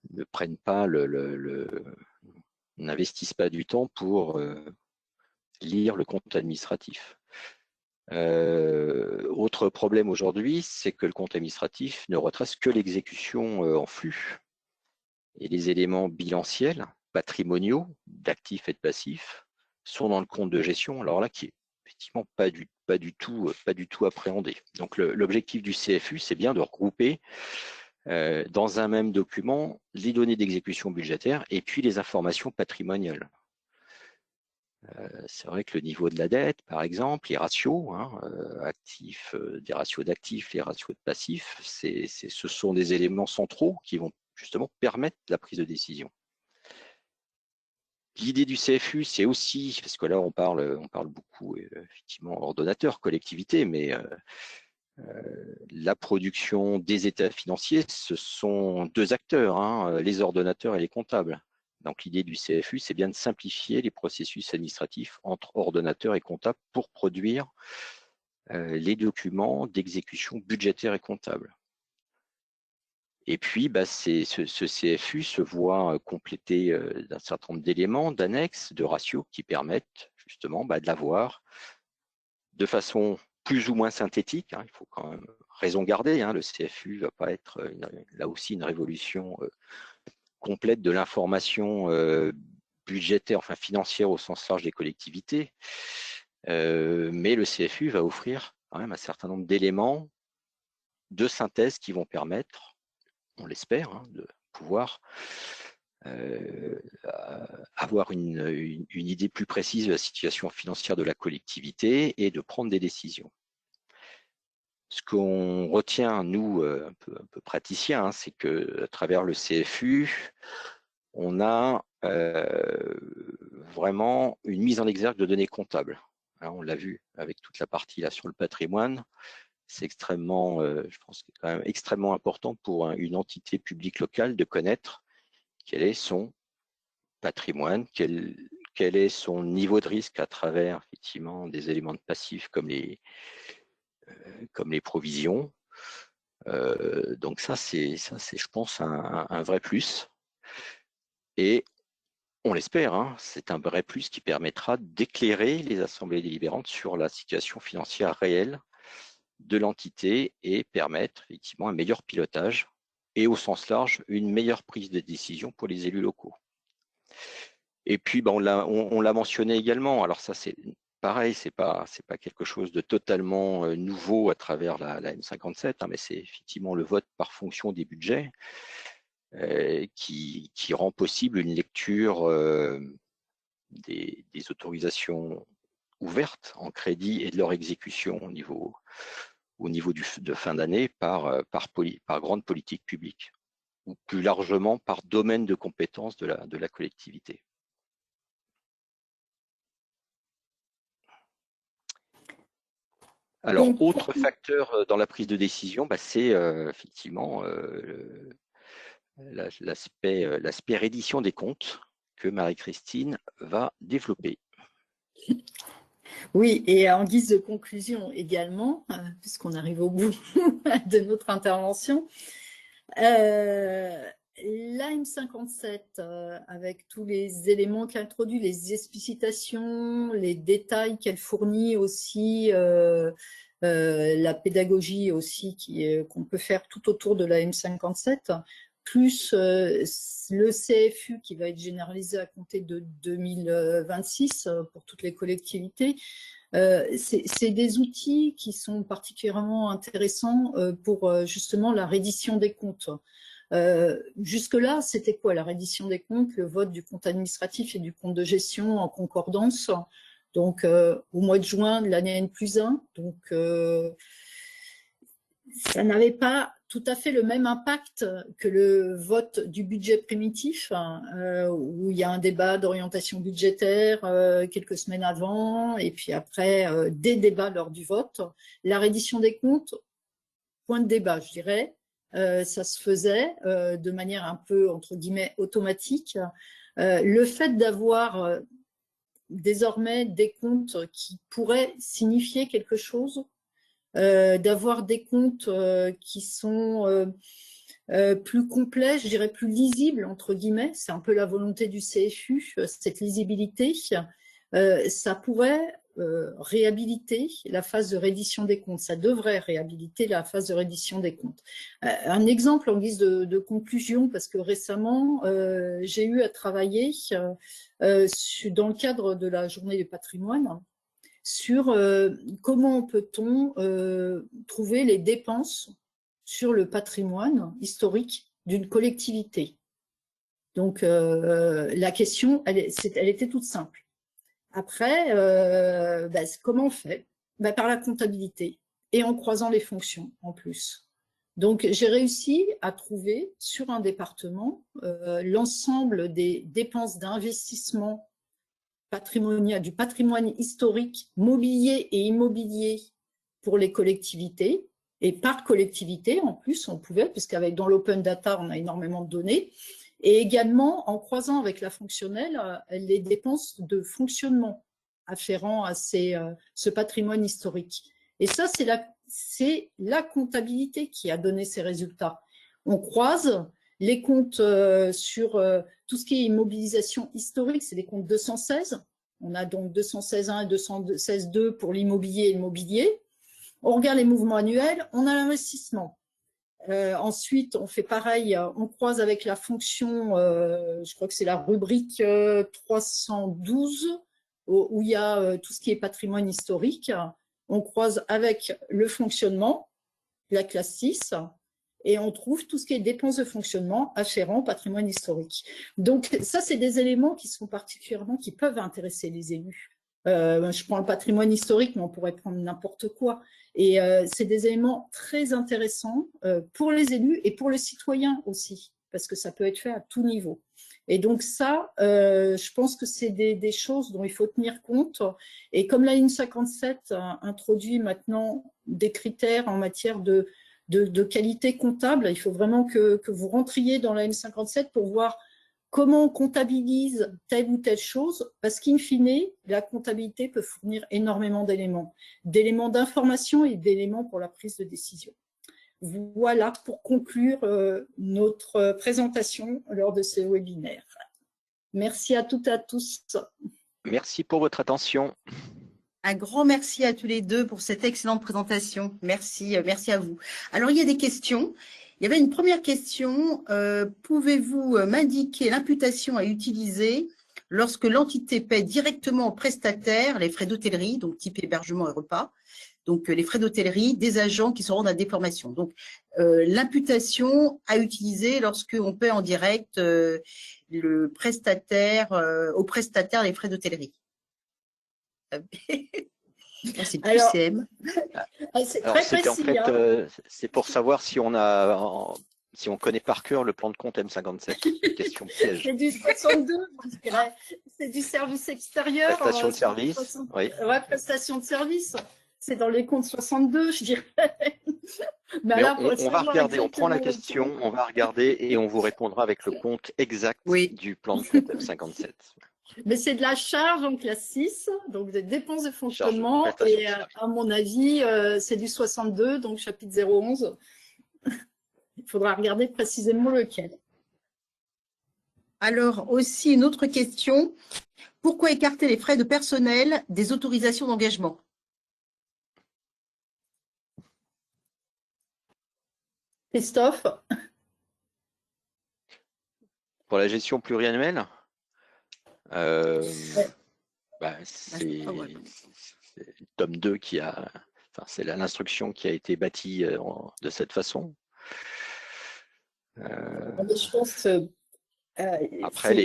ne prennent pas n'investissent pas du temps pour lire le compte administratif. Autre problème aujourd'hui, c'est que le compte administratif ne retrace que l'exécution en flux. Et les éléments bilanciels, patrimoniaux, d'actifs et de passifs, sont dans le compte de gestion, alors là, qui est effectivement pas du tout appréhendé. Donc l'objectif du CFU, c'est bien de regrouper dans un même document les données d'exécution budgétaire et puis les informations patrimoniales. C'est vrai que le niveau de la dette, par exemple, les ratios, actifs, des ratios d'actifs, les ratios de passifs, ce sont des éléments centraux qui vont justement permettre la prise de décision. L'idée du CFU, c'est aussi, parce que là on parle beaucoup effectivement ordonnateur, collectivité, mais la production des états financiers, ce sont deux acteurs, les ordonnateurs et les comptables. Donc l'idée du CFU, c'est bien de simplifier les processus administratifs entre ordonnateurs et comptables pour produire les documents d'exécution budgétaire et comptable. Et puis, ce CFU se voit complété d'un certain nombre d'éléments, d'annexes, de ratios qui permettent justement de l'avoir de façon plus ou moins synthétique. Il faut quand même raison garder. Le CFU ne va pas être là aussi une révolution complète de l'information budgétaire, enfin financière au sens large des collectivités. Mais le CFU va offrir quand même un certain nombre d'éléments de synthèse qui vont permettre, on l'espère, de pouvoir avoir une idée plus précise de la situation financière de la collectivité et de prendre des décisions. Ce qu'on retient, nous, un peu praticiens, c'est qu'à travers le CFU, on a vraiment une mise en exergue de données comptables. Alors, on l'a vu avec toute la partie là sur le patrimoine. C'est extrêmement, je pense, quand même extrêmement important pour une entité publique locale de connaître quel est son patrimoine, quel est son niveau de risque à travers effectivement des éléments de passifs comme les provisions. Donc ça c'est je pense un vrai plus, et on l'espère, hein, c'est un vrai plus qui permettra d'éclairer les assemblées délibérantes sur la situation financière réelle de l'entité et permettre effectivement un meilleur pilotage et au sens large une meilleure prise de décision pour les élus locaux. Et puis on l'a mentionné également, alors ça c'est pareil, c'est pas quelque chose de totalement nouveau à travers la M57, hein, mais c'est effectivement le vote par fonction des budgets qui rend possible une lecture des autorisations ouvertes en crédit et de leur exécution au niveau de fin d'année par grande politique publique, ou plus largement par domaine de compétence de la collectivité. Alors, Donc, autre facteur dans la prise de décision, c'est effectivement l'aspect reddition des comptes que Marie-Christine va développer. oui, et en guise de conclusion également, puisqu'on arrive au bout de notre intervention, l'AM57, avec tous les éléments qu'elle introduit, les explicitations, les détails qu'elle fournit aussi, la pédagogie aussi qu'on peut faire tout autour de l'AM57, plus le CFU qui va être généralisé à compter de 2026 pour toutes les collectivités. C'est des outils qui sont particulièrement intéressants pour justement la reddition des comptes. Jusque-là, c'était quoi la reddition des comptes? Le vote du compte administratif et du compte de gestion en concordance, donc au mois de juin de l'année N+1. Donc, ça n'avait pas tout à fait le même impact que le vote du budget primitif, où il y a un débat d'orientation budgétaire quelques semaines avant, et puis après, des débats lors du vote. La reddition des comptes, point de débat, je dirais, ça se faisait de manière un peu, entre guillemets, automatique. Le fait d'avoir désormais des comptes qui pourraient signifier quelque chose, d'avoir des comptes qui sont plus complets, je dirais plus lisibles, entre guillemets, c'est un peu la volonté du CFU, cette lisibilité, ça pourrait réhabiliter la phase de reddition des comptes, ça devrait réhabiliter la phase de reddition des comptes. Un exemple en guise de conclusion, parce que récemment, j'ai eu à travailler dans le cadre de la journée du patrimoine, sur comment peut-on trouver les dépenses sur le patrimoine historique d'une collectivité. Donc, la question, elle était toute simple. Après, comment on fait? Par la comptabilité et en croisant les fonctions en plus. Donc, j'ai réussi à trouver sur un département l'ensemble des dépenses d'investissement patrimonial, du patrimoine historique, mobilier et immobilier pour les collectivités. Et par collectivité, en plus, on pouvait, puisqu'avec dans l'open data, on a énormément de données, et également en croisant avec la fonctionnelle les dépenses de fonctionnement afférents à ce patrimoine historique. Et ça, c'est la comptabilité qui a donné ces résultats. On croise les comptes sur tout ce qui est immobilisation historique, c'est des comptes 216. On a donc 216.1 et 216.2 pour l'immobilier et le mobilier. On regarde les mouvements annuels, on a l'investissement. Ensuite, on fait pareil, on croise avec la fonction, je crois que c'est la rubrique 312, où il y a tout ce qui est patrimoine historique. On croise avec le fonctionnement, la classe 6, et on trouve tout ce qui est dépenses de fonctionnement afférents au patrimoine historique. Donc ça, c'est des éléments qui peuvent intéresser les élus. Je prends le patrimoine historique, mais on pourrait prendre n'importe quoi. Et c'est des éléments très intéressants pour les élus et pour les citoyens aussi, parce que ça peut être fait à tout niveau. Et donc ça, je pense que c'est des choses dont il faut tenir compte. Et comme la ligne 57 introduit maintenant des critères en matière de qualité comptable, il faut vraiment que vous rentriez dans la M57 pour voir comment on comptabilise telle ou telle chose, parce qu'in fine, la comptabilité peut fournir énormément d'éléments d'information et d'éléments pour la prise de décision. Voilà pour conclure notre présentation lors de ce webinaire. Merci à toutes et à tous. Merci pour votre attention. Un grand merci à tous les deux pour cette excellente présentation. Merci, merci à vous. Alors, il y a des questions. Il y avait une première question. Pouvez-vous m'indiquer l'imputation à utiliser lorsque l'entité paie directement au prestataire les frais d'hôtellerie, donc type hébergement et repas, donc les frais d'hôtellerie des agents qui se rendent à des formations. Donc, l'imputation à utiliser lorsqu'on paie en direct le prestataire, au prestataire les frais d'hôtellerie. C'est le QCM. C'est Alors, très c'était en précis. fait, c'est pour savoir si on connaît par cœur le plan de compte M57. Question piège. C'est du 62, je dirais. C'est du service extérieur. Prestation de service. 60... Oui. Ouais, prestation de service. C'est dans les comptes 62, je dirais. Mais là, on va regarder, on prend la question, on va regarder et on vous répondra avec le compte exact du plan de compte M57. Mais c'est de la charge en classe 6, donc des dépenses de fonctionnement. Et à mon avis, c'est du 62, donc chapitre 011. Il faudra regarder précisément lequel. Alors, aussi une autre question. Pourquoi écarter les frais de personnel des autorisations d'engagement? Christophe? Pour la gestion pluriannuelle, c'est le tome 2 qui a, enfin, c'est l'instruction qui a été bâtie de cette façon. Je pense après,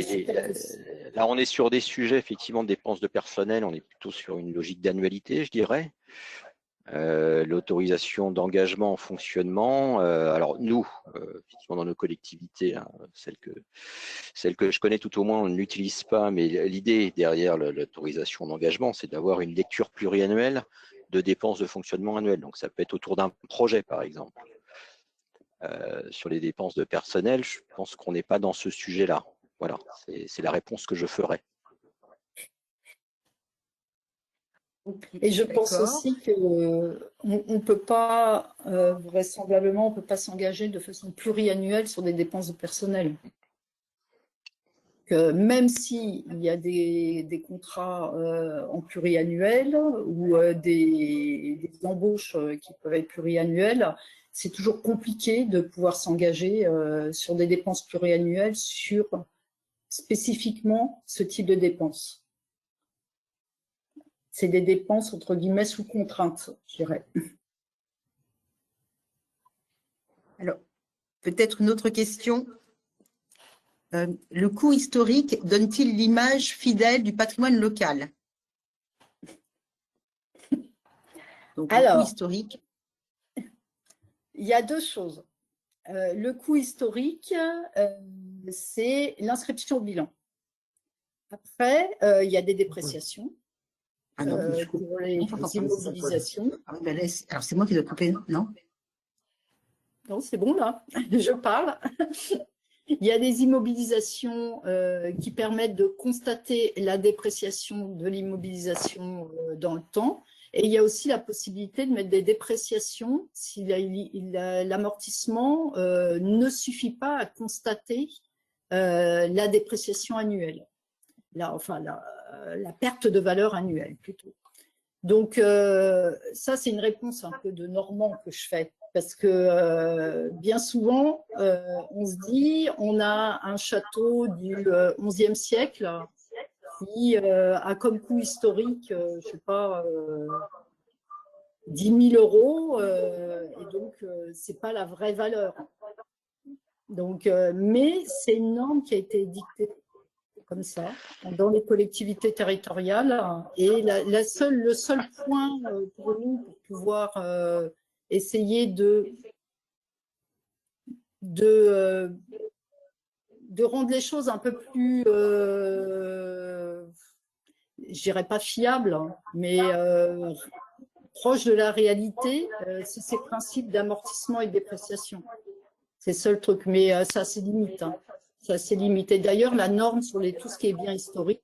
là, on est sur des sujets, effectivement, de dépenses de personnel, on est plutôt sur une logique d'annualité, je dirais. L'autorisation d'engagement en fonctionnement. Alors nous, effectivement dans nos collectivités, hein, celle que je connais tout au moins, on ne l'utilise pas, mais l'idée derrière l'autorisation d'engagement, c'est d'avoir une lecture pluriannuelle de dépenses de fonctionnement annuelles. Donc ça peut être autour d'un projet, par exemple. Sur les dépenses de personnel, je pense qu'on n'est pas dans ce sujet-là. Voilà, c'est la réponse que je ferai. Et je pense aussi qu'on ne peut pas, vraisemblablement, on ne peut pas s'engager de façon pluriannuelle sur des dépenses de personnel. Même s'il y a des contrats en pluriannuel ou des embauches qui peuvent être pluriannuelles, c'est toujours compliqué de pouvoir s'engager sur des dépenses pluriannuelles sur spécifiquement ce type de dépenses. C'est des dépenses, entre guillemets, sous contrainte, je dirais. Alors, peut-être une autre question. Le coût historique donne-t-il l'image fidèle du patrimoine local? Donc, le coût historique. Il y a deux choses. Le coût historique, c'est l'inscription au bilan. Après, il y a des dépréciations. Pour les immobilisations. Alors, c'est moi qui dois couper, non? Non, c'est bon, là, je parle. Il y a des immobilisations qui permettent de constater la dépréciation de l'immobilisation dans le temps. Et il y a aussi la possibilité de mettre des dépréciations si l'amortissement ne suffit pas à constater la dépréciation annuelle. La perte de valeur annuelle plutôt. Donc ça, c'est une réponse un peu de Normand que je fais, parce que bien souvent, on se dit, on a un château du XIe siècle qui a comme coût historique, je ne sais pas, 10 000 €, et donc c'est pas la vraie valeur. Donc, mais c'est une norme qui a été édictée comme ça, dans les collectivités territoriales. Et le seul point pour nous, pour pouvoir essayer de de rendre les choses un peu plus, je dirais pas fiables, mais proches de la réalité, c'est ces principes d'amortissement et de dépréciation. C'est le seul truc, mais ça c'est limite. Hein. Ça c'est limité. D'ailleurs, la norme sur tout ce qui est bien historique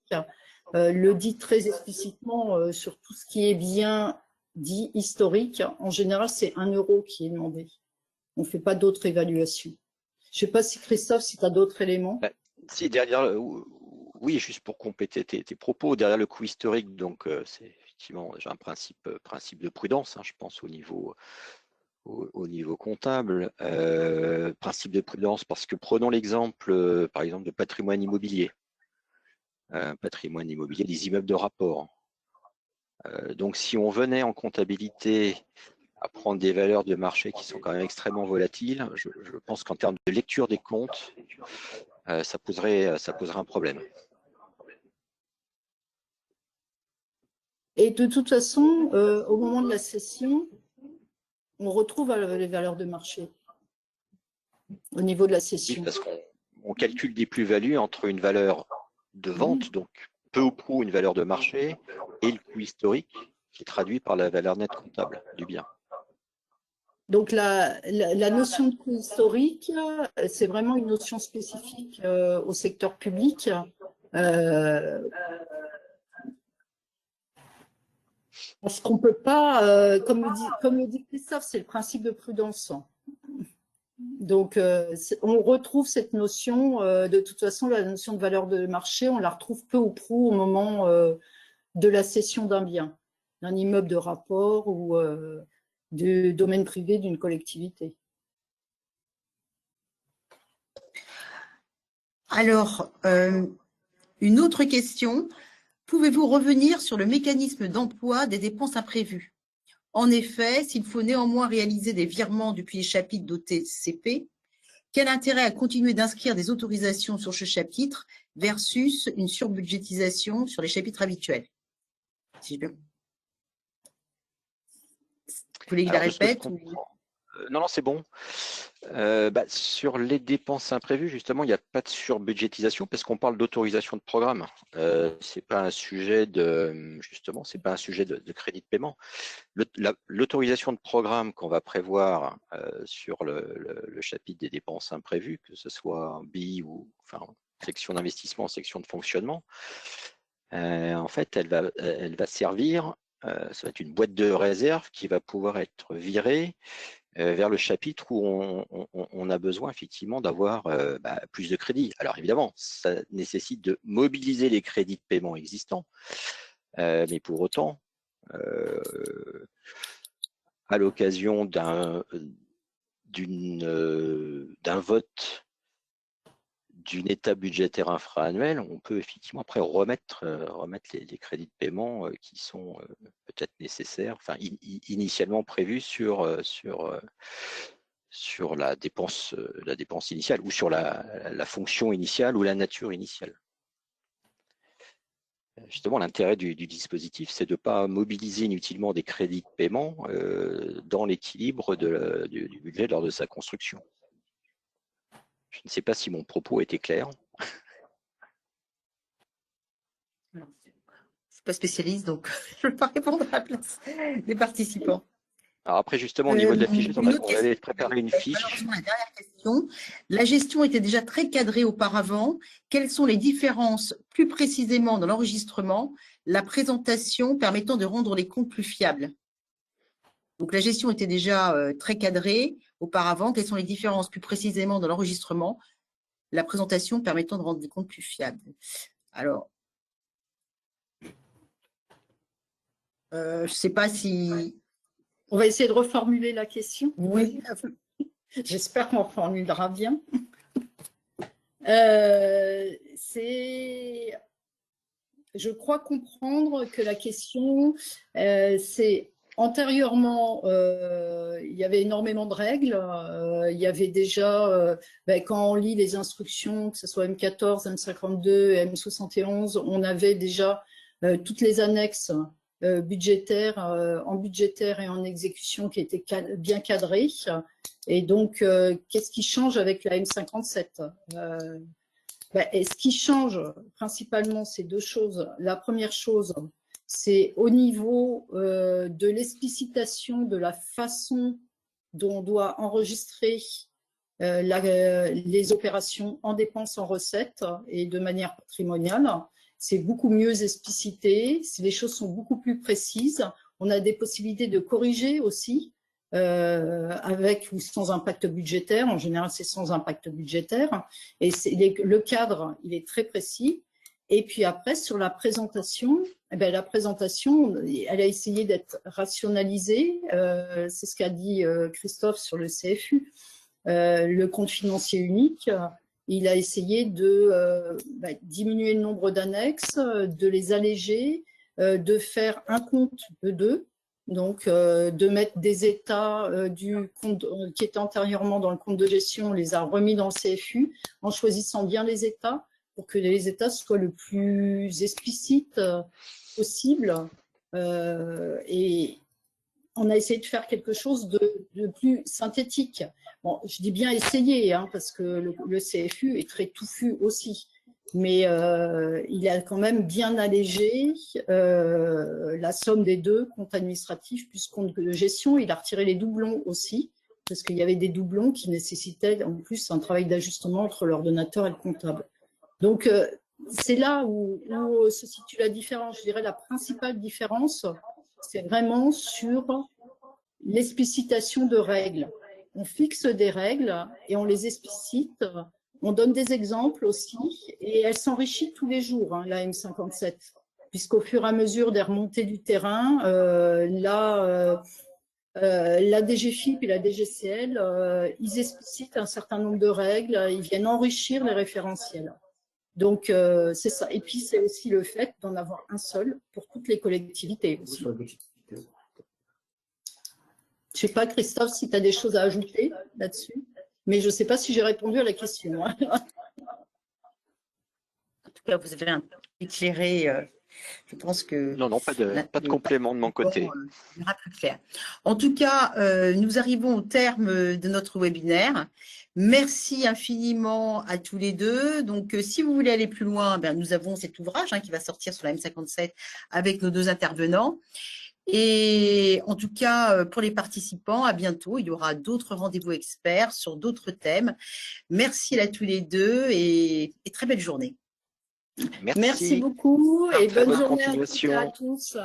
le dit très explicitement sur tout ce qui est bien dit historique. En général, c'est 1 euro qui est demandé. On ne fait pas d'autres évaluations. Je ne sais pas si Christophe, si tu as d'autres éléments. Si, derrière, oui, juste pour compléter tes propos, derrière le coût historique, donc c'est effectivement déjà un principe de prudence, hein, je pense au niveau comptable. Principe de prudence parce que prenons l'exemple, par exemple, de patrimoine immobilier. Patrimoine immobilier, des immeubles de rapport. Donc, si on venait en comptabilité à prendre des valeurs de marché qui sont quand même extrêmement volatiles, je pense qu'en termes de lecture des comptes, ça poserait un problème. Et de toute façon, au moment de la cession, on retrouve les valeurs de marché au niveau de la cession. Oui, parce qu'on calcule des plus-values entre une valeur de vente, donc peu ou prou une valeur de marché, et le coût historique qui est traduit par la valeur nette comptable du bien. Donc la notion de coût historique, c'est vraiment une notion spécifique au secteur public. Parce qu'on ne peut pas, comme le dit Christophe, c'est le principe de prudence. Donc, on retrouve cette notion, de toute façon, la notion de valeur de marché, on la retrouve peu ou prou au moment de la cession d'un bien, d'un immeuble de rapport ou du domaine privé d'une collectivité. Alors, une autre question. Pouvez-vous revenir sur le mécanisme d'emploi des dépenses imprévues? En effet, s'il faut néanmoins réaliser des virements depuis les chapitres d'OTCP, quel intérêt à continuer d'inscrire des autorisations sur ce chapitre versus une surbudgétisation sur les chapitres habituels? Si je... Vous voulez que je la répète ou... Non, c'est bon. Sur les dépenses imprévues, justement, il n'y a pas de surbudgétisation parce qu'on parle d'autorisation de programme. C'est pas un sujet de crédit de paiement. L'autorisation de programme qu'on va prévoir sur le chapitre des dépenses imprévues, que ce soit en BI ou section d'investissement, section de fonctionnement, en fait, elle va servir. Ça va être une boîte de réserve qui va pouvoir être virée vers le chapitre où on a besoin effectivement d'avoir plus de crédits. Alors évidemment, ça nécessite de mobiliser les crédits de paiement existants, mais pour autant, à l'occasion d'un vote d'une étape budgétaire infra-annuelle, on peut effectivement après remettre les crédits de paiement qui sont peut-être nécessaires, initialement prévus sur la dépense initiale ou sur la fonction initiale ou la nature initiale. Justement, l'intérêt du dispositif, c'est de ne pas mobiliser inutilement des crédits de paiement dans l'équilibre du budget lors de sa construction. Je ne sais pas si mon propos était clair. Je ne suis pas spécialiste, donc je ne peux pas répondre à la place des participants. Alors après, justement, au niveau de la fiche, on avait préparé une fiche. Malheureusement, la dernière question. La gestion était déjà très cadrée auparavant. Quelles sont les différences plus précisément dans l'enregistrement, la présentation permettant de rendre les comptes plus fiables? Donc, la gestion était déjà très cadrée auparavant. Quelles sont les différences plus précisément dans l'enregistrement, la présentation permettant de rendre des comptes plus fiables? Alors, je ne sais pas si... On va essayer de reformuler la question. Oui. J'espère qu'on reformulera bien. Je crois comprendre que la question, c'est antérieurement, il y avait énormément de règles. Il y avait déjà, quand on lit les instructions, que ce soit M14, M52, M71, on avait déjà toutes les annexes budgétaires, en budgétaire et en exécution qui étaient bien cadrées. Et donc, qu'est-ce qui change avec la M57 ? Et ce qui change principalement, c'est deux choses. La première chose, c'est au niveau de l'explicitation de la façon dont on doit enregistrer les opérations en dépenses, en recettes et de manière patrimoniale. C'est beaucoup mieux explicité, les choses sont beaucoup plus précises. On a des possibilités de corriger aussi, avec ou sans impact budgétaire. En général, c'est sans impact budgétaire. Et le cadre, il est très précis. Et puis après, sur la présentation, la présentation, elle a essayé d'être rationalisée. C'est ce qu'a dit Christophe sur le CFU. Le compte financier unique, il a essayé de diminuer le nombre d'annexes, de les alléger, de faire un compte de deux. Donc, de mettre des états du compte qui étaient antérieurement dans le compte de gestion, on les a remis dans le CFU en choisissant bien les états pour que les états soient le plus explicites possible. Et on a essayé de faire quelque chose de plus synthétique. Bon, je dis bien essayer, hein, parce que le CFU est très touffu aussi. Mais il a quand même bien allégé la somme des deux, compte administratif plus compte de gestion. Il a retiré les doublons aussi, parce qu'il y avait des doublons qui nécessitaient en plus un travail d'ajustement entre l'ordonnateur et le comptable. Donc, c'est là où se situe la différence. Je dirais la principale différence, c'est vraiment sur l'explicitation de règles. On fixe des règles et on les explicite. On donne des exemples aussi, et elle s'enrichit tous les jours, hein, la M57, puisqu'au fur et à mesure des remontées du terrain, la DGFiP et la DGCL, ils explicitent un certain nombre de règles, ils viennent enrichir les référentiels. Donc, c'est ça. Et puis, c'est aussi le fait d'en avoir un seul pour toutes les collectivités aussi. Je ne sais pas, Christophe, si tu as des choses à ajouter là-dessus. Mais je ne sais pas si j'ai répondu à la question. En tout cas, vous avez un peu éclairé. Je pense que… Non, pas de complément de mon côté. Sera plus clair. En tout cas, nous arrivons au terme de notre webinaire. Merci infiniment à tous les deux. Donc, si vous voulez aller plus loin, nous avons cet ouvrage qui va sortir sur la M57 avec nos deux intervenants. Et en tout cas, pour les participants, à bientôt. Il y aura d'autres rendez-vous experts sur d'autres thèmes. Merci à tous les deux et très belle journée. Merci beaucoup et bonne journée continuation. à tous.